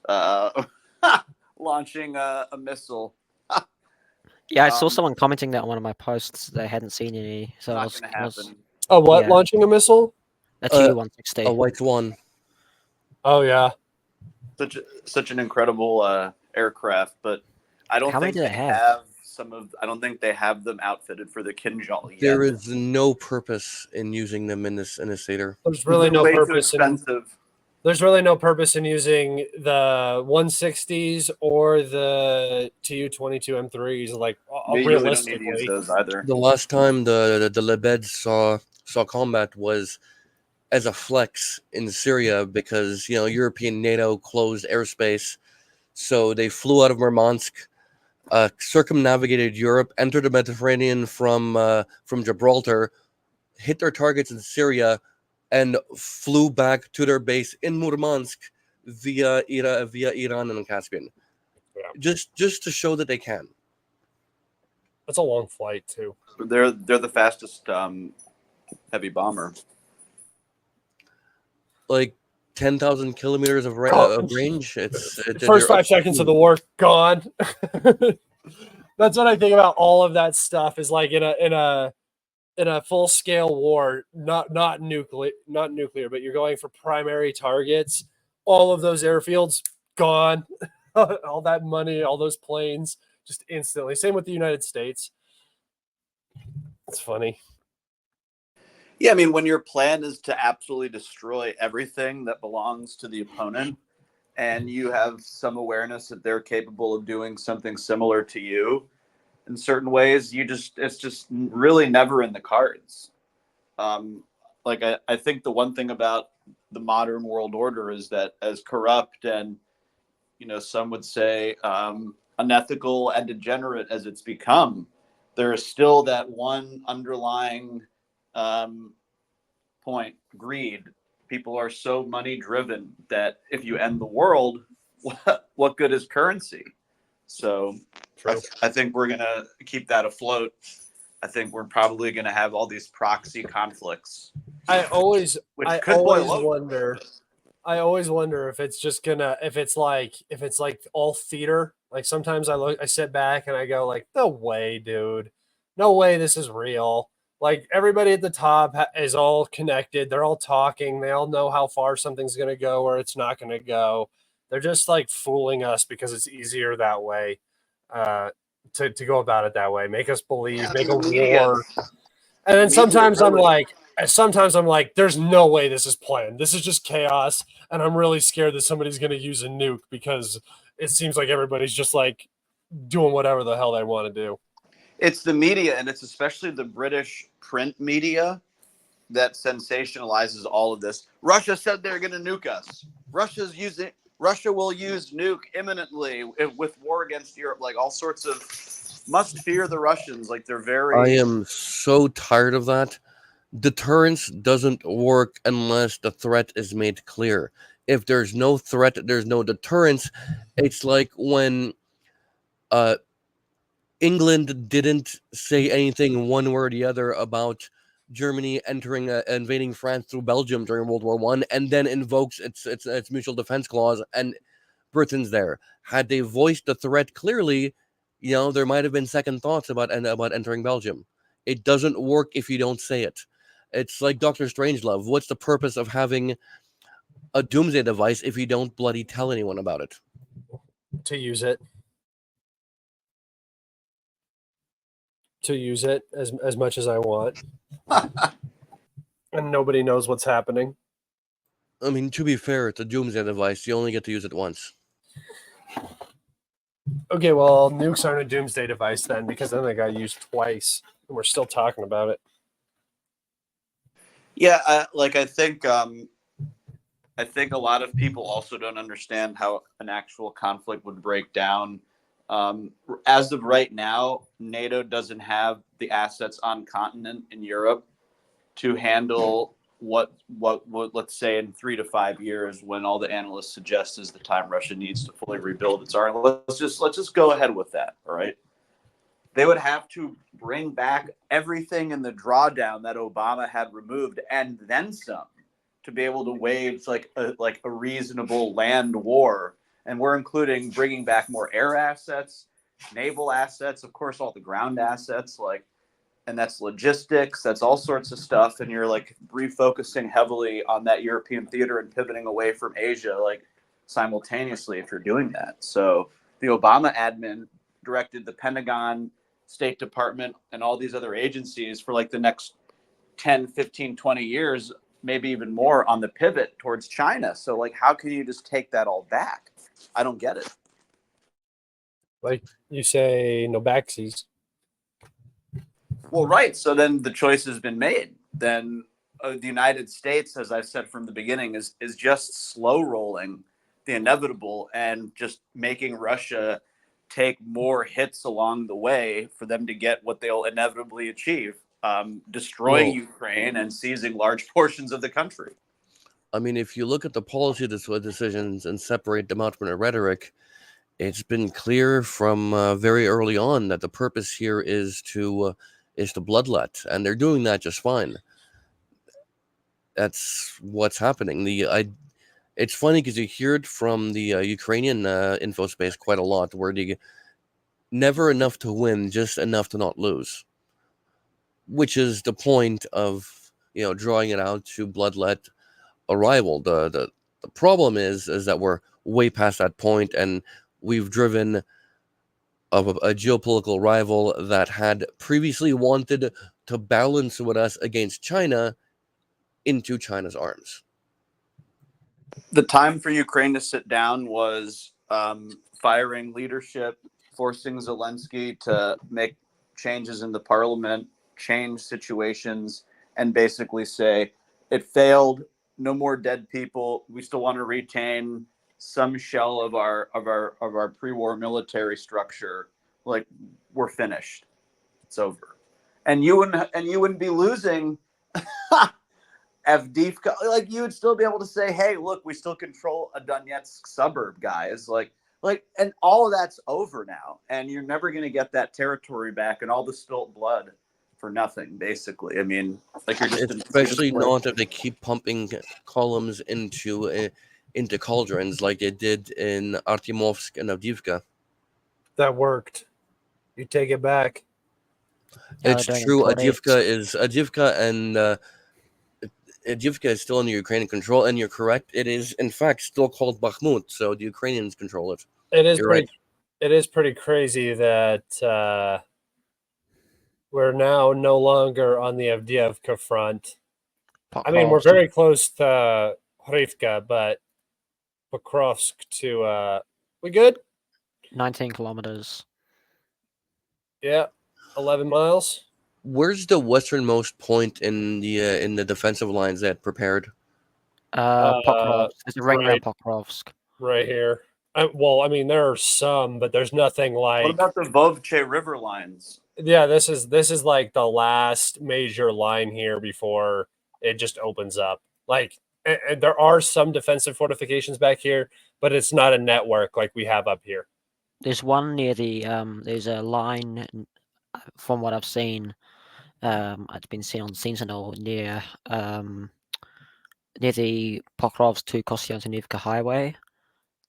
launching a missile. Yeah, I saw Um, someone commenting that on one of my posts. They hadn't seen any, so not going to happen. Oh, what? Yeah. Launching a missile? A A Tu-160. White Swan. Oh yeah. Such an incredible aircraft, but I don't How many think do they they have? have some of. I don't think they have them outfitted for the Kinjal yet. There is no purpose in using them in this theater. There's really They're no way too purpose in expensive. there's really no purpose in using the 160s or the Tu-22 M3s. Like You really don't need to use realistically, those either. The last time the Lebeds saw combat was as a flex in Syria because European NATO closed airspace, so they flew out of Murmansk, circumnavigated Europe, entered the Mediterranean from Gibraltar, hit their targets in Syria, and flew back to their base in Murmansk via Iran and the Caspian, yeah, just to show that they can. that's a long flight too. They're the fastest heavy bomber. Like 10,000 kilometers of range. First 5 seconds of the war gone. That's what I think about all of that stuff. Is like in a full scale war, not nuclear, but you're going for primary targets. All of those airfields gone. All that money, all those planes, just instantly. Same with the United States. It's funny. Yeah, I mean, when your plan is to absolutely destroy everything that belongs to the opponent, and you have some awareness that they're capable of doing something similar to you in certain ways, it's just really never in the cards. I think the one thing about the modern world order is that as corrupt and, some would say unethical and degenerate as it's become, there is still that one underlying point: greed. People are so money driven that if you end the world, what good is currency? So I think we're going to keep that afloat. I think we're probably going to have all these proxy conflicts. I always wonder if it's just gonna if it's like all theater. Like sometimes I sit back and I go like, no way, dude, no way, this is real. Like everybody at the top is all connected. They're all talking. They all know how far something's gonna go or it's not gonna go. They're just like fooling us because it's easier that way. To go about it that way, make us believe, make a war. And then sometimes I'm like, there's no way this is planned. This is just chaos. And I'm really scared that somebody's going to use a nuke because it seems like everybody's just like doing whatever the hell they want to do. It's the media, and it's especially the British print media that sensationalizes all of this. Russia said they're going to nuke us. Russia will use nuke imminently with war against Europe, like all sorts of must fear the Russians. Like they're very. I am so tired of that. Deterrence doesn't work unless the threat is made clear. If there's no threat, there's no deterrence. It's like when England didn't say anything one way or the other about Germany invading France through Belgium during World War I, and then invokes its mutual defense clause, and Britain's there. Had they voiced the threat clearly, there might have been second thoughts about entering Belgium. It doesn't work if you don't say it. It's like Dr. Strangelove. What's the purpose of having a doomsday device if you don't bloody tell anyone about it? To use it as much as I want. And nobody knows what's happening. I mean, to be fair, it's a doomsday device. You only get to use it once. Okay, well, nukes aren't a doomsday device then, because then they got used twice, and we're still talking about it. Yeah, I think a lot of people also don't understand how an actual conflict would break down. As of right now, NATO doesn't have the assets on continent in Europe to handle what let's say in 3 to 5 years, when all the analysts suggest is the time Russia needs to fully rebuild its army. Let's just go ahead with that. All right. They would have to bring back everything in the drawdown that Obama had removed and then some to be able to wage like a reasonable land war And we're including bringing back more air assets, naval assets, of course, all the ground assets, like, and that's logistics, that's all sorts of stuff. And you're like refocusing heavily on that European theater and pivoting away from Asia, like simultaneously if you're doing that. So the Obama admin directed the Pentagon, State Department, and all these other agencies for like the next 10, 15, 20 years, maybe even more, on the pivot towards China. So like, how can you just take that all back? I don't get it. Like you say, no backsies. Well, right. So then the choice has been made. Then the United States, as I've said from the beginning, is just slow rolling the inevitable and just making Russia take more hits along the way for them to get what they'll inevitably achieve, destroying Ukraine and seizing large portions of the country. I mean, if you look at the policy decisions and separate them out from the rhetoric, it's been clear from very early on that the purpose here is to bloodlet, and they're doing that just fine. That's what's happening. It's funny because you hear it from the Ukrainian info space quite a lot, where they never enough to win, just enough to not lose, which is the point of drawing it out to bloodlet a rival. The problem is that we're way past that point, and we've driven a geopolitical rival that had previously wanted to balance with us against China into China's arms. The time for Ukraine to sit down was firing leadership, forcing Zelensky to make changes in the parliament, change situations, and basically say it failed. No more dead people. We still want to retain some shell of our pre-war military structure. Like, we're finished. It's over. And you wouldn't be losing Avdiivka. Like, you would still be able to say, hey, look, we still control a Donetsk suburb, guys. Like, and all of that's over now. And you're never going to get that territory back and all the spilt blood for nothing, basically. I mean, like, you're just especially not if they keep pumping columns into cauldrons like they did in Artyomovsk and Avdiivka. That worked. You take it back. It's true. Avdiivka is still under Ukrainian control, and you're correct. It is, in fact, still called Bakhmut, so the Ukrainians control it. It is pretty crazy that we're now no longer on the Avdiivka front. I mean, we're very close to Hrivka, but Pokrovsk to we good? 19 kilometers. Yeah, 11 miles. Where's the westernmost point in the defensive lines that prepared? Pokrovsk. There's a ring around Pokrovsk. Right here. Well, I mean, there are some, but there's nothing like. What about the Vovche river lines? Yeah, this is like the last major line here before it just opens up. Like, and there are some defensive fortifications back here, but it's not a network like we have up here. There's one near the there's a line from what I've seen. It's been seen on Sentinel near the Pokrovsk to Kostyantynivka highway.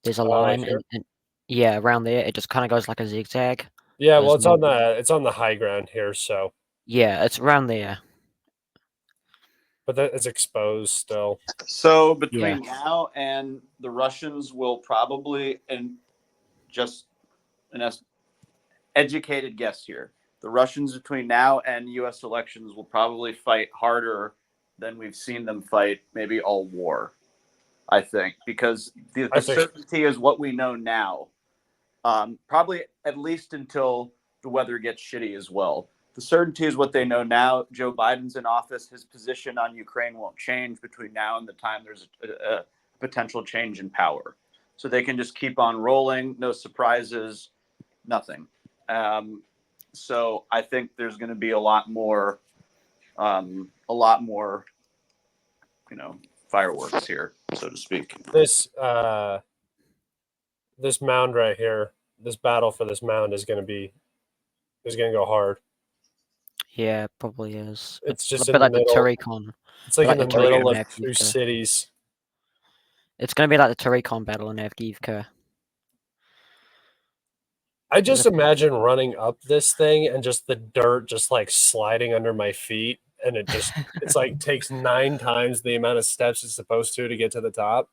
There's a line, and yeah, around there it just kind of goes like a zigzag. Yeah, well, it's on the high ground here, so yeah, it's around there. But that is exposed still. So between now and the Russians will probably, and just an educated guess here, the Russians between now and U.S. elections will probably fight harder than we've seen them fight maybe all war, I think, because the certainty is what we know now. Probably at least until the weather gets shitty as well. The certainty is what they know now. Joe Biden's in office. His position on Ukraine won't change between now and the time there's a potential change in power. So they can just keep on rolling. No surprises, nothing. So I think there's going to be a lot more, fireworks here, so to speak. This mound right here, this battle for this mound is going to go hard. Yeah, it probably is. It's just a bit like the Turicon. It's like in the middle of two cities. It's going to be like the Turicon battle in Avdiivka. I just imagine running up this thing and just the dirt just like sliding under my feet, and it's like takes 9 times the amount of steps it's supposed to get to the top.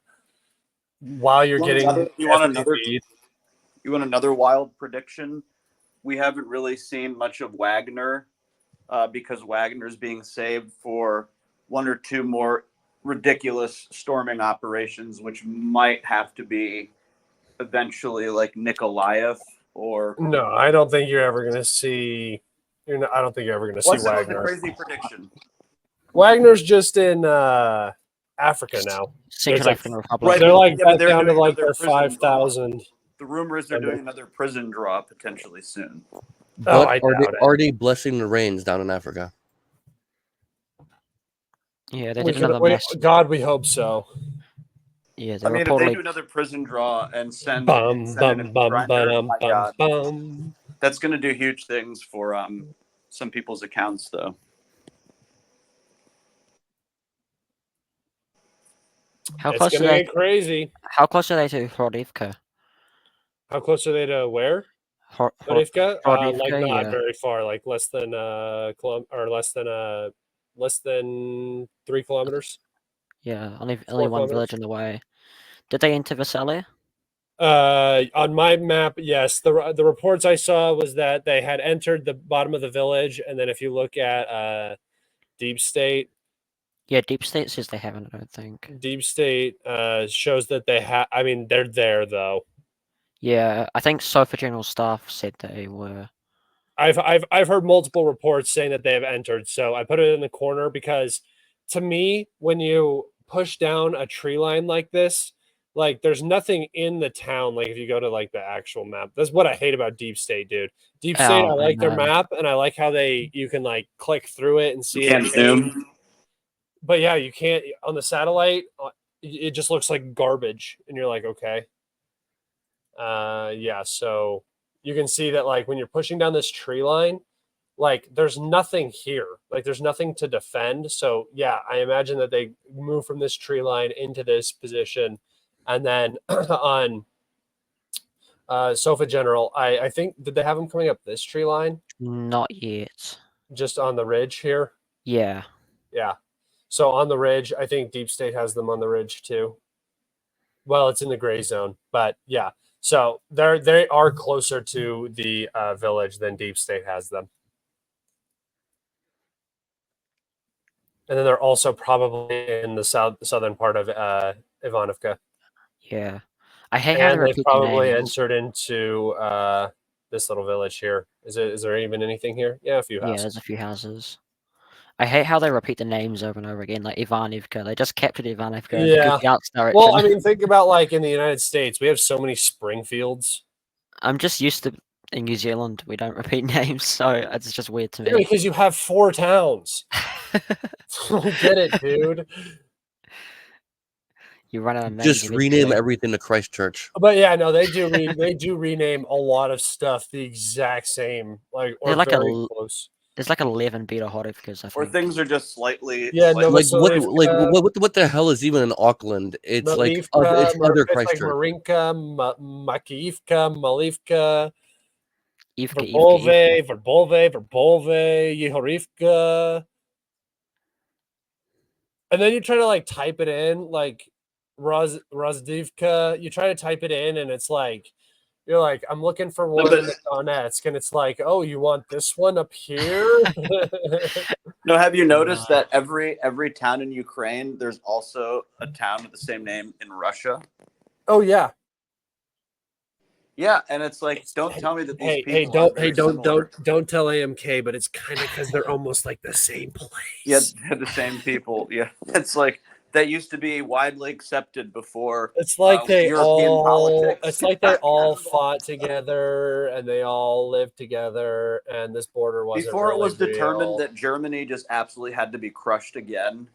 While you're getting you want another wild prediction? We haven't really seen much of Wagner because Wagner's being saved for 1 or 2 more ridiculous storming operations, which might have to be eventually like Nikolaev or. No, I don't think you're ever going to see. I don't think you're ever going to see Wagner. What's the crazy prediction? Wagner's just in Africa now. Central African Republic. Right, They're like they're down to doing like another their prison 5,000. The rumor is they're doing another prison draw potentially soon. But are they blessing the rains down in Africa? Yeah, they did another mass. God, we hope so. Yeah, if they do another prison draw and send that's going to do huge things for some people's accounts, though. It's going to get crazy. How close are they to Hrodivka? How close are they to where? Hrodivka? Like not very far, like less than less than 3 kilometers. Yeah, only one village in the way. Did they enter Versailles? On my map, yes. The reports I saw was that they had entered the bottom of the village, and then if you look at Deep State. Yeah, Deep State says they haven't, I don't think. Deep State shows that they have. I mean, they're there though. Yeah, I think SOFA General Staff said they were. I've heard multiple reports saying that they have entered, so I put it in the corner because, to me, when you push down a tree line like this, like there's nothing in the town. Like if you go to like the actual map, that's what I hate about Deep State, dude. Deep State, I like their map, and I like how you can like click through it and see it. Can't zoom. But yeah, you can't on the satellite. It just looks like garbage, and you're like, okay. Yeah, so you can see that like when you're pushing down this tree line, like there's nothing here. Like there's nothing to defend. So yeah, I imagine that they move from this tree line into this position. And then on SOFA General, I think, did they have them coming up this tree line? Not yet. Just on the ridge here? Yeah. Yeah. So on the ridge, I think Deep State has them on the ridge too. Well, it's in the gray zone, but yeah. So they are closer to the village than Deep State has them. And then they're also probably in the southern part of Ivanovka. Yeah. I hate how they probably entered into this little village here. Is there even anything here? Yeah, a few houses. Yeah, there's a few houses. I hate how they repeat the names over and over again, like Ivanivka. They just captured Ivanivka. Yeah. Direction. Well, I mean, think about like in the United States, we have so many Springfields. I'm just used to in New Zealand we don't repeat names, so it's just weird to me. Yeah, because you have 4 towns. Get it, dude. You run out of names. Just rename everything to Christchurch. But yeah, no, they do rename a lot of stuff the exact same, like or like very close. There's like 11 beta Horivkas, I think. Or things are just slightly. Yeah, no, like what the hell is even in Auckland? It's Malivka, it's other Christchurch. Like Marinka, Makiivka, Malivka, Verbove, Yehorivka. And then you try to like type it in, like Rozdivka. You try to type it in, and it's like, you're like, I'm looking for one in the Donetsk, and it's like, oh, you want this one up here? No, have you noticed that every town in Ukraine, there's also a town with the same name in Russia? Oh yeah. Yeah, and it's like, don't tell me that these people. Don't tell AMK, but it's kind of because they're almost like the same place. Yeah, they're the same people. Yeah, it's like that used to be widely accepted before. It's like European politics. It's like they all fought together and they all lived together, and this border wasn't before it was real. determined that Germany just absolutely had to be crushed again.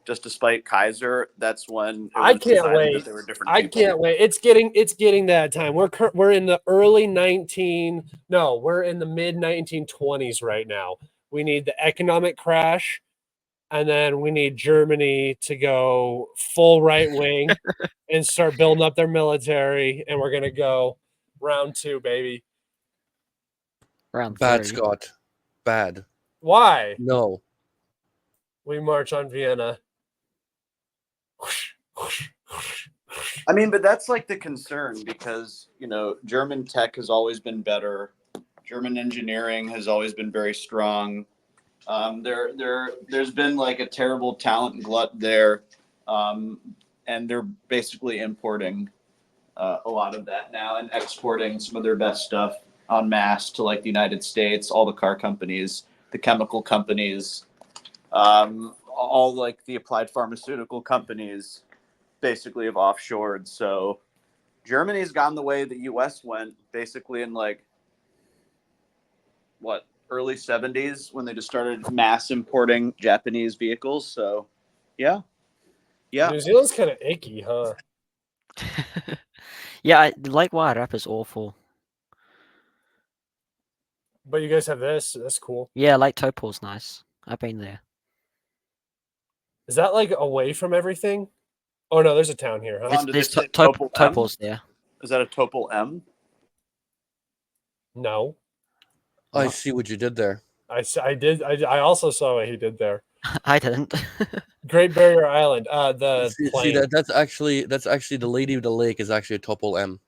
Just despite Kaiser, that's when I can't wait. I can't wait. It's getting that time. We're in the we're in the mid 1920s right now. We need the economic crash, and then we need Germany to go full right wing and start building up their military, and we're gonna go round 2, baby. Round Bad, 3. Scott. Bad. Why? No. We march on Vienna. I mean, but that's like the concern because, German tech has always been better. German engineering has always been very strong. There's been like a terrible talent glut there. And they're basically importing a lot of that now and exporting some of their best stuff en masse to like the United States, all the car companies, the chemical companies, all like the applied pharmaceutical companies basically have offshored. So Germany's gone the way the US went basically in like early 70s when they just started mass importing Japanese vehicles. So yeah. New Zealand's kind of icky, huh? Yeah, the Lake Wairarapa is awful. But you guys have this. That's cool. Yeah, Lake Taupō's nice. I've been there. Is that like away from everything? Oh no, there's a town here, huh? There's Taupō's there. Is that a Topol M? No. I see what you did there. I did. I also saw what he did there. I didn't. Great Barrier Island. The See that's actually the Lady of the Lake is actually a Topol M.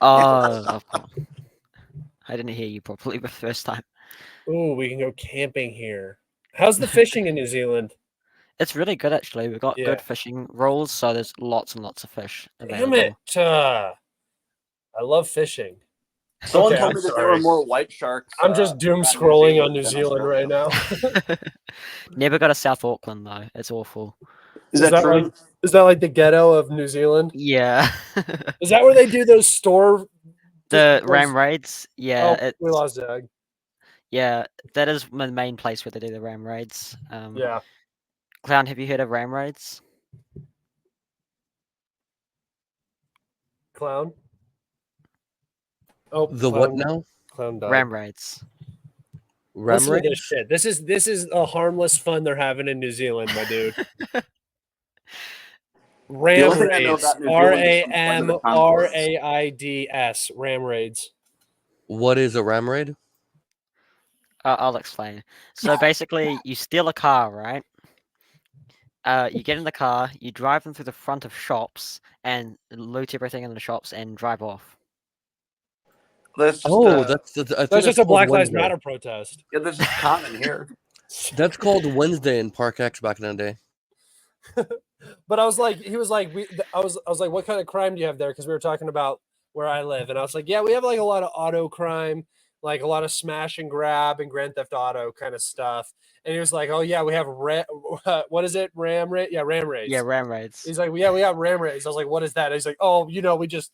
Oh, of course. I didn't hear you properly the first time. Ooh, we can go camping here. How's the fishing in New Zealand? It's really good, actually. We've got good fishing rules, so there's lots and lots of fish available. Damn it! I love fishing. Someone told me that there were more white sharks. I'm just doom scrolling on New Zealand right now. Never got to South Auckland though. It's awful. Is that true? Like, is that like the ghetto of New Zealand? Yeah. Is that where they do those ram raids? Yeah. Oh, we lost Zag. Yeah, that is the main place where they do the ram raids. Yeah. Clown, have you heard of ram raids? Clown? Oh, the Clown, what now? Clown died. Ram raids. Ram raids? This shit. This is a harmless fun they're having in New Zealand, my dude. Ram raids. RAMRAIDS. Ram raids. What is a ram raid? I'll explain. So basically, you steal a car, right? You get in the car, you drive them through the front of shops, and loot everything in the shops and drive off. That's just a Black Lives Matter protest. Yeah, this is common here. That's called Wednesday in Park X back in the day. But I was like, I was like, what kind of crime do you have there? Because we were talking about where I live, and I was like, yeah, we have like a lot of auto crime, like a lot of smash and grab and Grand Theft Auto kind of stuff. And he was like, oh yeah, we have what is it? Ram raid? Yeah, ram raids. Yeah, ram raids. He's like, yeah, we have ram raids. I was like, what is that? And he's like, oh, we just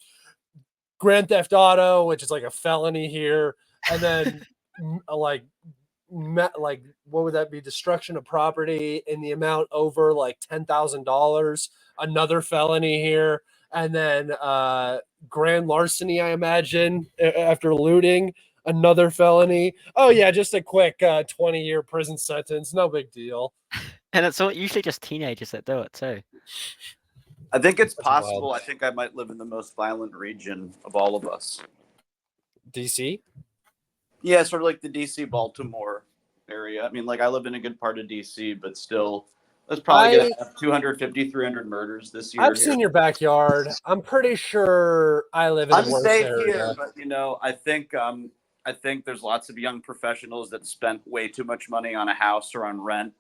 Grand Theft Auto, which is like a felony here, and then like what would that be? Destruction of property in the amount over like $10,000, another felony here, and then grand larceny, I imagine, after looting, another felony. Oh yeah, just a quick 20-year prison sentence, no big deal. And it's usually just teenagers that do it too. I think it's possible. I think I might live in the most violent region of all of us. DC? Yeah, sort of like the DC Baltimore area. I mean, like I live in a good part of DC, but still, that's probably going to have 250, 300 murders this year. I've seen your backyard. I'm pretty sure I live in a worse area. Here, but I think there's lots of young professionals that spent way too much money on a house or on rent.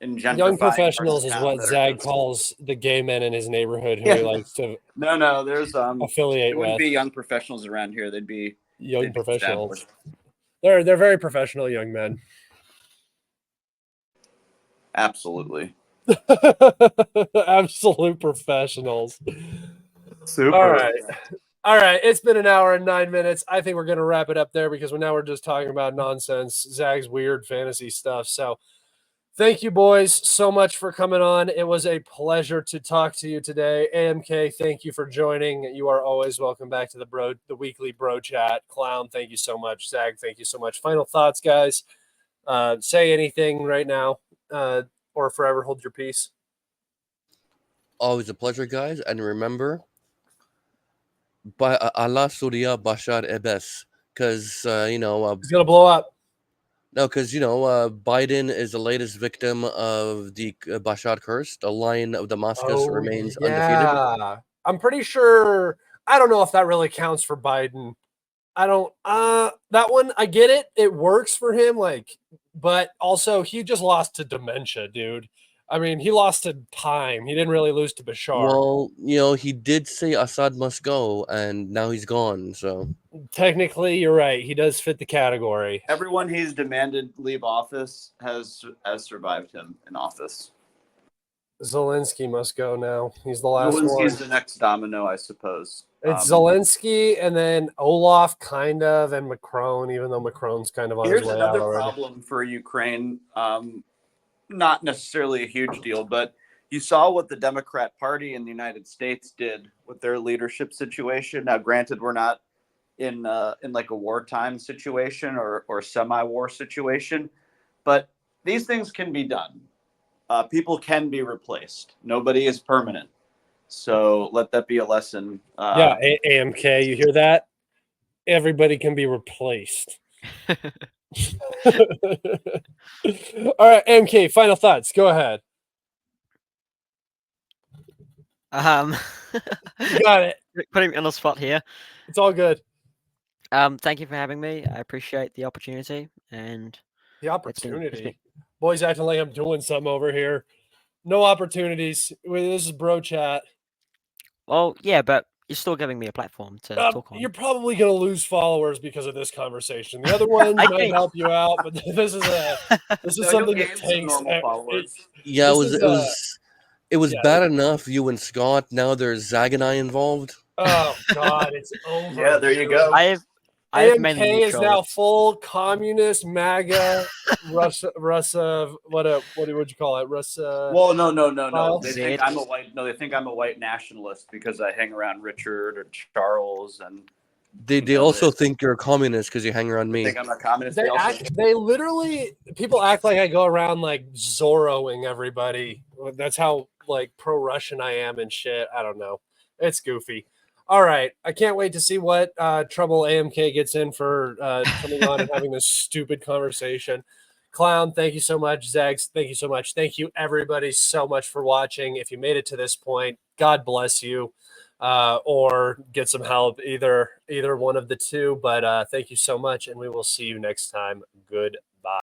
Young professionals is what Zag calls the gay men in his neighborhood who he likes to there's affiliate there wouldn't with. be young professionals around here. They'd be young professionals. They're very professional young men. Absolutely. Absolute professionals. Super. All right. It's been an hour and 9 minutes. I think we're going to wrap it up there because now we're just talking about nonsense, Zag's weird fantasy stuff. So thank you, boys, so much for coming on. It was a pleasure to talk to you today. AMK, thank you for joining. You are always welcome back to the weekly bro chat. Clown, thank you so much. Zag, thank you so much. Final thoughts, guys. Say anything right now, or forever hold your peace. Always a pleasure, guys. And remember, by Allah Surya Bashar Ebes, because He's gonna blow up. no, because Biden is the latest victim of the Bashar curse. The line of Damascus remains undefeated. Yeah, I'm pretty sure. I don't know if that really counts for Biden. I don't. That one, I get it. It works for him, but also he just lost to dementia, dude. I mean, he lost to time. He didn't really lose to Bashar. Well, he did say Assad must go, and now he's gone. So technically, you're right. He does fit the category. Everyone he's demanded leave office has survived him in office. Zelensky must go now. He's the last one. Zelensky's the next domino, I suppose. It's Zelensky and then Olaf, kind of, and Macron, even though Macron's kind of on his way out already. Here's another problem for Ukraine. Not necessarily a huge deal, but you saw what the Democrat Party in the United States did with their leadership situation. Now, granted, we're not in like a wartime situation or semi-war situation, but these things can be done. People can be replaced. Nobody is permanent. So let that be a lesson. Yeah, AMK, you hear that? Everybody can be replaced. All right, AMK, final thoughts. Go ahead. You got it. Putting me on the spot here. It's all good. Thank you for having me. I appreciate the opportunity and the opportunity. Boys acting like I'm doing something over here. No opportunities. This is bro chat. Well, yeah, but you're still giving me a platform to talk on. You're probably going to lose followers because of this conversation. The other ones might help you out, but this is something that takes followers. Yeah, it was bad enough you and Scott. Now there's Zagonel involved. Oh God, it's over. Yeah, there you go. AMK is now full communist MAGA Russia. What would you call it? Russia. Well, no. They think I'm a white. No, they think I'm a white nationalist because I hang around Richard or Charles, and they also think you're a communist because you hang around me. They think I'm a communist. They literally people act like I go around like Zorroing everybody. That's how like pro-Russian I am and shit. I don't know. It's goofy. All right. I can't wait to see what trouble AMK gets in for coming on and having this stupid conversation. Clown, thank you so much. Zags, thank you so much. Thank you, everybody, so much for watching. If you made it to this point, God bless you, or get some help, either one of the two. But thank you so much, and we will see you next time. Goodbye.